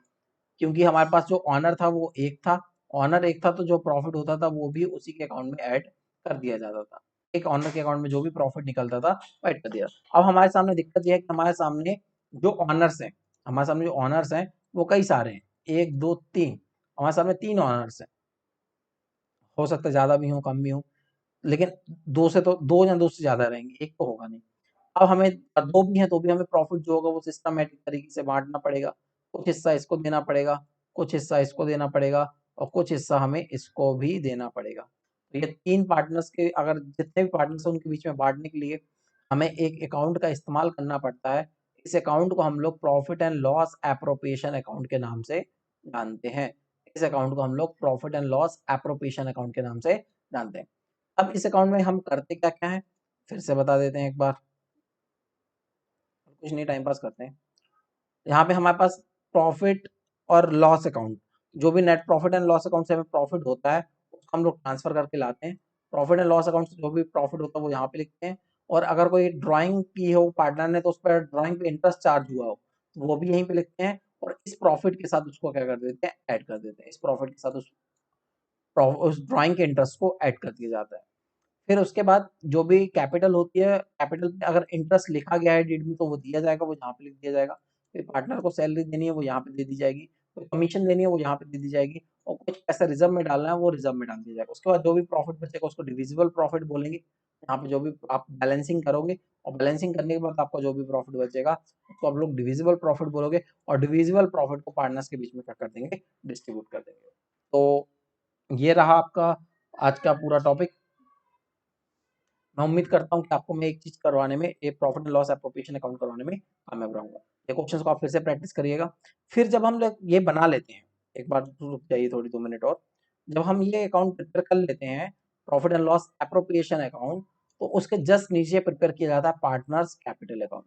क्योंकि हमारे पास जो ऑनर था वो एक था, ऑनर एक था, तो जो प्रॉफिट होता था वो भी उसी के अकाउंट में ऐड कर दिया जाता था। एक ऑनर के अकाउंट में जो भी प्रॉफिट निकलता था वो ऐड कर दिया। अब हमारे सामने दिक्कत यह है कि हमारे सामने जो ऑनर्स हैं, हमारे सामने जो ऑनर्स हैं वो कई सारे हैं, 1 2 3, हमारे सामने 3 ऑनर्स हैं। हो सकता है ज्यादा भी हो कम भी हो, लेकिन दो से तो दो या दो से ज्यादा रहेंगे, एक तो होगा नहीं। अब हमें दो भी हैं तो भी हमें प्रॉफिट जो होगा वो सिस्टमैटिक तरीके से बांटना पड़ेगा। कुछ हिस्सा इसको देना पड़ेगा, कुछ हिस्सा इसको देना पड़ेगा, और कुछ हिस्सा हमें इसको भी देना पड़ेगा। तो ये 3 पार्टनर्स के, अगर जितने भी पार्टनर्स हैं उनके बीच में बांटने के लिए हमें एक अकाउंट का इस्तेमाल करना पड़ता है। इस अकाउंट को हम लोग profit and loss appropriation account के नाम से जानते हैं। इस अकाउंट को हम लोग profit and loss appropriation account के नाम से जानते हैं। अब इस अकाउंट में हम करते क्या क्या है, फिर से बता देते हैं एक बार, कुछ नहीं टाइम पास करते हैं। यहाँ पे हमारे पास प्रॉफिट और लॉस अकाउंट, जो भी net profit and loss account से हमें प्रॉफिट होता है उसको हम लोग ट्रांसफर करके लाते हैं। प्रॉफिट एंड लॉस अकाउंट से जो भी प्रॉफिट होता है वो यहाँ पे लिखते हैं। और अगर कोई ड्राइंग की हो पार्टनर ने तो उस पर ड्राइंग पे इंटरेस्ट चार्ज हुआ हो तो वो भी यहीं पे लिखते हैं, और इस प्रॉफिट के साथ उसको क्या कर देते हैं, ऐड कर देते हैं। इस प्रॉफिट के साथ उस ड्राइंग के इंटरेस्ट को ऐड कर दिया जाता है। फिर उसके बाद जो भी कैपिटल होती है, कैपिटल पे अगर इंटरेस्ट लिखा गया है डीड में तो वो दिया जाएगा, वो यहाँ पे लिख दिया जाएगा। फिर पार्टनर को सैलरी देनी है वो यहाँ पे दे दी जाएगी। तो कमीशन देनी है वो यहाँ पे दे दी जाएगी, और कुछ पैसा रिजर्व में डालना है वो रिजर्व में डाल दिया जाएगा। उसके बाद जो भी प्रॉफिट बचेगा उसको डिविजिबल प्रॉफिट बोलेंगे। यहाँ पे जो भी आप बैलेंसिंग करोगे और बैलेंसिंग करने के बाद आपका जो भी प्रॉफिट बचेगा उसको आप लोग डिविजिबल प्रॉफिट बोलोगे, और डिविजिबल प्रॉफिट को पार्टनर्स के बीच में क्या कर देंगे, डिस्ट्रीब्यूट कर देंगे। तो ये रहा आपका आज का पूरा टॉपिक। मैं उम्मीद करता हूँ कि आपको मैं एक चीज करवाने में, ये profit and loss appropriation account करवाने में कामयाब रहूंगा। ये क्वेश्चंस को आप फिर से प्रैक्टिस करिएगा। फिर जब हम लोग ये बना लेते हैं, एक बार रुक जाइए थोड़ी 2 मिनट और, जब हम ये अकाउंट प्रिपेयर कर लेते हैं profit and loss appropriation account, तो उसके जस्ट नीचे प्रिपेयर किया जाता है पार्टनर्स कैपिटल अकाउंट।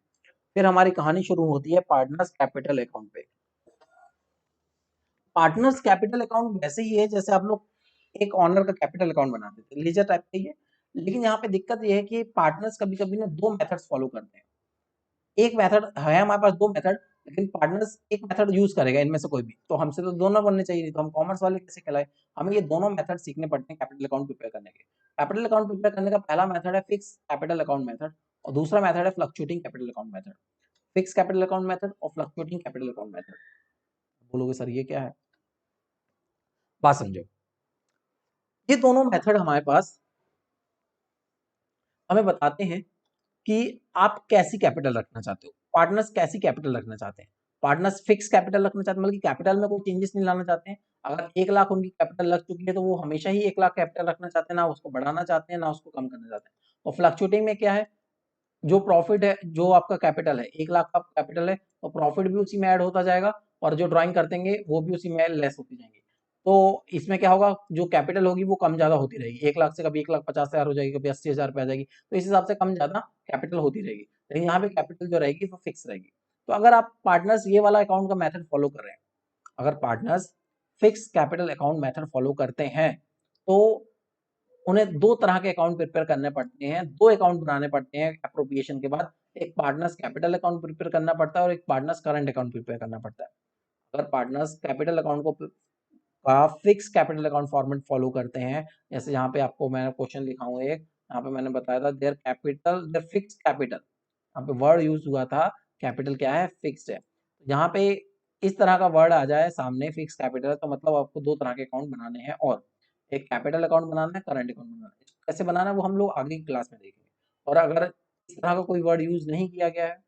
फिर हमारी कहानी शुरू होती है पार्टनर्स कैपिटल अकाउंट पे। पार्टनर्स कैपिटल अकाउंट वैसे ही है जैसे आप लोग एक ऑनर का कैपिटल अकाउंट बनाते थे, लेजर टाइप का ही है। लेकिन यहाँ पे दिक्कत ये है कि पार्टनर्स कभी कभी ना दो मेथड्स फॉलो करते हैं। एक मेथड है हमारे पास, दो मेथड, लेकिन पार्टनर्स एक मेथड यूज करेगा इनमें से कोई भी, तो हमसे तो दोनों बनने चाहिए, नहीं तो हम कॉमर्स वाले कैसे कहलाए। हमें ये दोनों मेथड सीखने पड़ते हैं कैपिटल अकाउंट प्रिपेयर करने के। कैपिटल अकाउंट प्रिपेयर करने का पहला मेथड है फिक्स कैपिटल अकाउंट मेथड, और दूसरा मेथड है fluctuating capital account method. Fix capital account method और फ्लक्चुएटिंग कैपिटल अकाउंट मेथड। बोलोगे सर ये क्या है, बात समझो। ये दोनों मेथड हमारे पास हमें बताते हैं कि आप कैसी कैपिटल रखना चाहते हो, पार्टनर्स कैसी कैपिटल रखना चाहते हैं। पार्टनर्स फिक्स कैपिटल रखना चाहते हैं, मतलब कि कैपिटल में कोई चेंजेस नहीं लाना चाहते हैं। अगर 1 लाख उनकी कैपिटल लग चुकी है तो वो हमेशा ही 1 लाख कैपिटल रखना चाहते हैं, ना उसको बढ़ाना चाहते हैं ना उसको कम करना चाहते हैं। और फ्लक्चुएटिंग में क्या है, जो प्रॉफिट है, जो आपका कैपिटल है 1 लाख का कैपिटल है, तो प्रॉफिट भी उसी में ऐड होता जाएगा, और जो ड्राइंग करते हैं वो भी उसी में लेस होती जाएंगी। तो इसमें क्या होगा, जो कैपिटल होगी वो कम ज्यादा होती रहेगी, 1 लाख से कभी 1,50,000 हो जाएगी, कभी 80,000 पे आ जाएगी, तो इस हिसाब से कम ज्यादा कैपिटल होती रहेगी। लेकिन यहाँ पे कैपिटल जो रहेगी वो फिक्स रहेगी। तो अगर आप पार्टनर्स ये वाला अकाउंट का मेथड फॉलो कर रहे हैं, अगर partners fix capital account method follow करते हैं, तो उन्हें दो तरह के अकाउंट प्रिपेयर करने पड़ते हैं, दो अकाउंट बनाने पड़ते हैं एप्रोप्रिएशन के बाद। एक पार्टनर्स कैपिटल अकाउंट प्रिपेयर करना पड़ता है और एक पार्टनर्स करंट अकाउंट प्रिपेयर करना पड़ता है। अगर पार्टनर्स कैपिटल अकाउंट को का fix capital account format follow करते हैं, जैसे यहाँ पे आपको मैंने क्वेश्चन लिखा हूँ एक, यहाँ पे मैंने बताया था their capital, their fix capital, यहाँ पे वर्ड यूज हुआ था, कैपिटल क्या है, फिक्स्ड है। यहाँ पे इस तरह का वर्ड आ जाए सामने फिक्स कैपिटल, तो मतलब आपको दो तरह के अकाउंट बनाने हैं, और एक कैपिटल अकाउंट बनाना है, करंट अकाउंट बनाना है। कैसे बनाना है वो हम लोग आगे की क्लास में देखेंगे। और अगर इस तरह का कोई वर्ड यूज नहीं किया गया है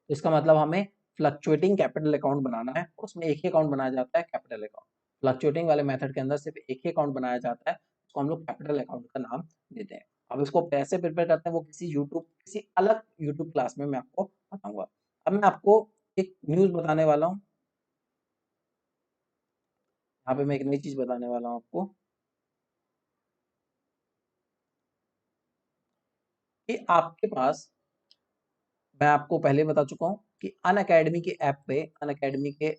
तो इसका मतलब हमें फ्लक्चुएटिंग कैपिटल अकाउंट बनाना है, उसमें एक ही अकाउंट बनाया जाता है कैपिटल अकाउंट। फ्लक्चुएटिंग वाले मेथड के अंदर सिर्फ एक ही अकाउंट बनाया जाता है, उसको हम लोग कैपिटल अकाउंट का नाम देते हैं। अब इसको कैसे प्रिपेयर करते हैं वो किसी अलग यूट्यूब क्लास में मैं आपको बताऊंगा। अब मैं आपको एक न्यूज बताने वाला हूँ, यहाँ पे मैं एक नई चीज बताने वाला हूँ आपको, कि आपके पास, मैं आपको पहले बता चुका हूँ कि अन अकेडमी के ऐप पे, अन अकेडमी के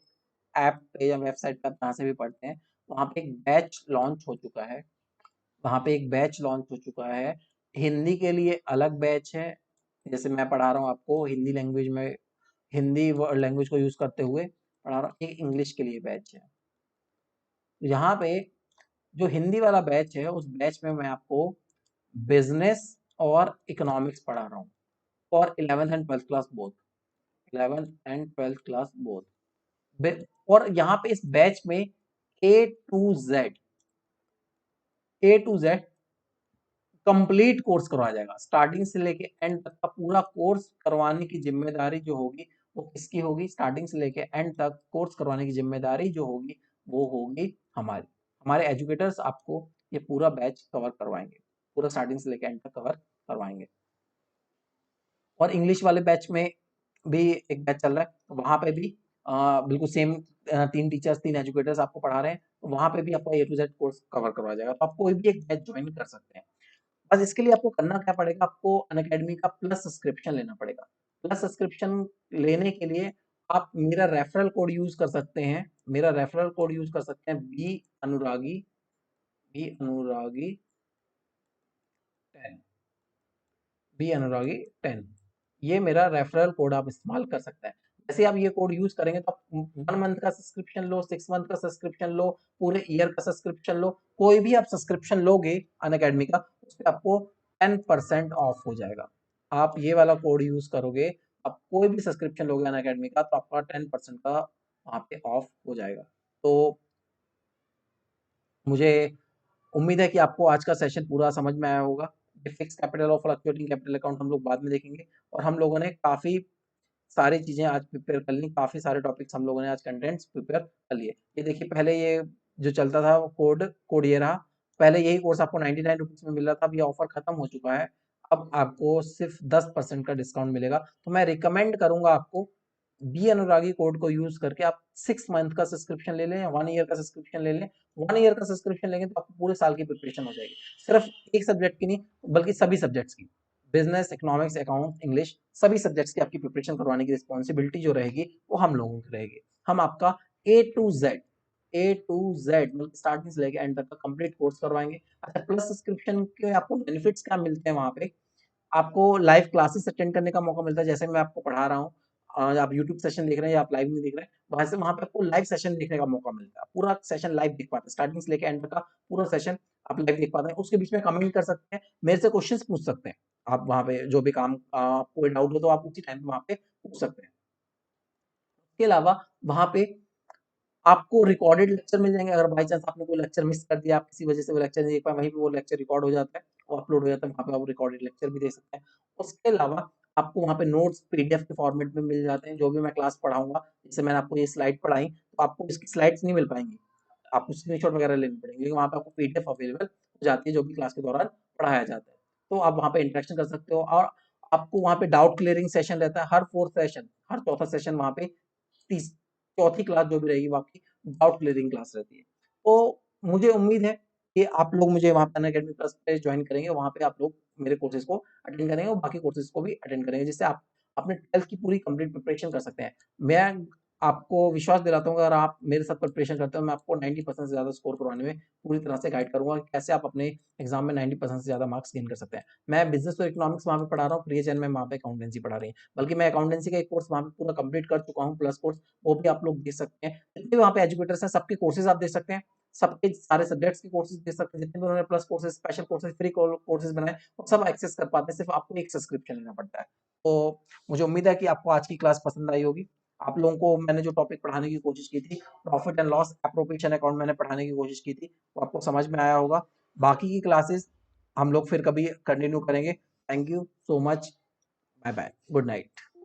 ऐप पे या वेबसाइट पे आप जहाँ से भी पढ़ते हैं, वहाँ पे एक बैच लॉन्च हो चुका है, वहाँ पे एक बैच लॉन्च हो चुका है। हिंदी के लिए अलग बैच है, जैसे मैं पढ़ा रहा हूँ आपको हिंदी लैंग्वेज में, हिंदी लैंग्वेज को यूज करते हुए पढ़ा रहा हूँ। एक इंग्लिश के लिए बैच है। तो यहाँ पे जो हिंदी वाला बैच है, उस बैच में मैं आपको बिजनेस और इकोनॉमिक्स पढ़ा रहा हूँ, और 11th and 12th class both, 11th and 12th class both. और यहाँ पे इस बैच में A to Z, A to Z complete course करवाया जाएगा, स्टार्टिंग से लेके एंड तक का पूरा कोर्स करवाने की जिम्मेदारी जो होगी वो किसकी होगी, स्टार्टिंग से लेके एंड तक कोर्स करवाने की जिम्मेदारी जो होगी वो होगी हमारी। हमारे एजुकेटर्स आपको ये पूरा बैच कवर करवाएंगे, पूरा स्टार्टिंग से लेके एंड तक कवर करवाएंगे। और इंग्लिश वाले बैच में भी एक बैच चल रहा है, तो वहां पे भी बिल्कुल सेम, 3 टीचर्स 3 एजुकेटर्स आपको पढ़ा रहे हैं, तो वहां पे भी आपको ए टू जेड कोर्स कवर करवाया जाएगा, तो आप कोई भी एक बैच ज्वाइन कर सकते हैं। बस इसके लिए आपको करना क्या पड़ेगा, आपको अनअकैडमी का प्लस सब्सक्रिप्शन लेना पड़ेगा। प्लस सब्सक्रिप्शन लेने के लिए आप मेरा रेफरल कोड यूज कर सकते हैं, मेरा रेफरल कोड यूज कर सकते हैं, बी अनुरागी 10, बी अनुरागी 10, ये मेरा रेफरल कोड आप इस्तेमाल कर सकते हैं। जैसे आप ये कोड यूज करेंगे तो आप 1 मंथ का सब्सक्रिप्शन लो, 6 मंथ का सब्सक्रिप्शन लो, पूरे ईयर का सब्सक्रिप्शन लो, कोई भी आप सब्सक्रिप्शन लोगे अनअकैडमी का, उस पर आपको 10% ऑफ हो जाएगा। आप ये वाला कोड यूज करोगे, आप कोई भी सब्सक्रिप्शन लोगे अनअकैडमी का, तो आपका 10% का वहाँ पे ऑफ हो जाएगा। तो मुझे उम्मीद है कि आपको आज का सेशन पूरा समझ में आया होगा। ये फिक्स कैपिटल और फ्लक्चुएटिंग कैपिटल अकाउंट हम लोग बाद में देखेंगे, और हम लोगों ने काफ़ी सारी चीज़ें आज प्रिपेयर कर ली, काफ़ी सारे टॉपिक्स हम लोगों ने आज कंटेंट्स प्रिपेयर कर लिए। ये देखिए, पहले ये जो चलता था वो कोड ये रहा। पहले यही कोर्स आपको 99 रुपीज़ में मिल रहा था, अब ये ऑफर खत्म हो चुका है। अब आपको सिर्फ 10% का डिस्काउंट मिलेगा। तो मैं रिकमेंड करूंगा आपको बी अनुरागी कोड को यूज करके आप 6 मंथ का सब्सक्रिप्शन ले लें या 1 ईयर का सब्सक्रिप्शन ले लें। 1 ईयर का सब्सक्रिप्शन लेंगे तो आपको पूरे साल की प्रिपरेशन हो जाएगी, सिर्फ एक सब्जेक्ट की नहीं बल्कि सभी सब्जेक्ट्स की। बिजनेस, इकोनॉमिक्स, अकाउंट, इंग्लिश, सभी सब्जेक्ट्स की आपकी प्रिपरेशन करवाने की रिस्पॉन्सिबिलिटी जो रहेगी वो हम लोगों की रहेगी। हम आपका ए टू जेड मतलब स्टार्टिंग से लेकर एंड तक का कंप्लीट कोर्स करवाएंगे। अच्छा, प्लस सब्सक्रिप्शन के आपको बेनिफिट्स क्या मिलते हैं वहाँ पे? आपको लाइव क्लासेस अटेंड करने का मौका मिलता है, जैसे मैं आपको पढ़ा रहा हूँ। आप यूट्यूब सेशन देख रहे हैं या आप लाइव में देख रहे हैं, वहां से वहां पे आपको लाइव सेशन देखने का मौका मिलता है। पूरा सेशन लाइव देख पाते हैं, स्टार्टिंग से लेकर एंड तक का पूरा सेशन आप लाइव देख पाते हैं। उसके बीच में कमेंट कर सकते हैं, मेरे से क्वेश्चंस पूछ सकते हैं। आप वहां पे जो भी काम कोई डाउट हो तो आप उसी टाइम पे वहां पे पूछ सकते हैं। इसके अलावा वहां पे आपको रिकॉर्डेड लेक्चर मिल जाएँगे, अगर बाय चांस आपने कोई लेक्चर मिस कर दिया, आप किसी वजह से वो लेक्चर नहीं देख पाए, वहीं पे वो लेक्चर रिकॉर्ड हो जाता है और अपलोड हो जाता है, वहाँ पे आप रिकॉर्डेड लेक्चर भी देख सकते हैं। उसके अलावा आपको वहाँ पे नोट्स पीडीएफ के फॉर्मेट में मिल जाते हैं, जो भी मैं क्लास पढ़ाऊँगा, जैसे मैंने आपको ये स्लाइड पढ़ाई, तो आपको इसकी स्लाइड्स नहीं मिल पाएँगी, आपको स्क्रीनशॉट वगैरह लेनी पड़ेंगी, क्योंकि वहाँ पे आपको पीडीएफ अवेलेबल हो जाती है, जो भी क्लास के दौरान पढ़ाया जाता है। तो आप वहाँ पे इंटरेक्शन कर सकते हो, और आपको वहाँ पे डाउट क्लियरिंग सेशन रहता है, हर 4th सेशन, हर चौथा सेशन वहाँ पे तीस चौथी क्लास जो भी रहेगी वो आपकी डाउट क्लियरिंग क्लास रहती है। तो मुझे उम्मीद है कि आप लोग मुझे वहाँ पे अनअकैडमी प्लस पे ज्वाइन करेंगे, वहाँ पे आप लोग मेरे कोर्सेज़ को अटेंड करेंगे और बाकी कोर्सेज़ को भी अटेंड करेंगे, जिससे आप अपने 12th की पूरी कंप्लीट प्रिपरेशन कर सकते हैं। मैं आपको विश्वास दिलाता हूँ, अगर आप मेरे साथ प्रिपरेशन करते हो, मैं आपको 90% से ज़्यादा स्कोर करवाने में पूरी तरह से गाइड करूँगा कि कैसे आप अपने एग्ज़ाम में 90% से ज़्यादा मार्क्स गेन कर सकते हैं। मैं बिज़नेस और इकोनॉमिक्स वहाँ पे पढ़ा रहा हूँ, प्रिय-जैन मैम वहाँ पे अकाउंटेंसी पढ़ा रही हैं। बल्कि मैं अकाउंटेंसी का एक कोर्स वहाँ पे पूरा कंप्लीट कर चुका हूँ, प्लस कोर्स, वो भी आप लोग देख सकते हैं। जितने भी वहाँ पे एजुकेटर्स हैं, सबके कोर्सेज़ आप देख सकते हैं, सबके सारे सब्जेक्ट्स के कोर्सेज़ देख सकते हैं, जितने भी उन्होंने plus courses, special courses, free courses बनाए, वो सब एक्सेस कर पाते हैं, सिर्फ आपको एक सब्सक्रिप्शन लेना पड़ता है। तो मुझे उम्मीद है कि आपको आज की क्लास पसंद आई होगी। आप लोगों को मैंने जो टॉपिक पढ़ाने की कोशिश की थी, profit and loss appropriation account मैंने पढ़ाने की कोशिश की थी, वो आपको समझ में आया होगा। बाकी की क्लासेस हम लोग फिर कभी कंटिन्यू करेंगे। Thank you so much. Bye bye. Good night.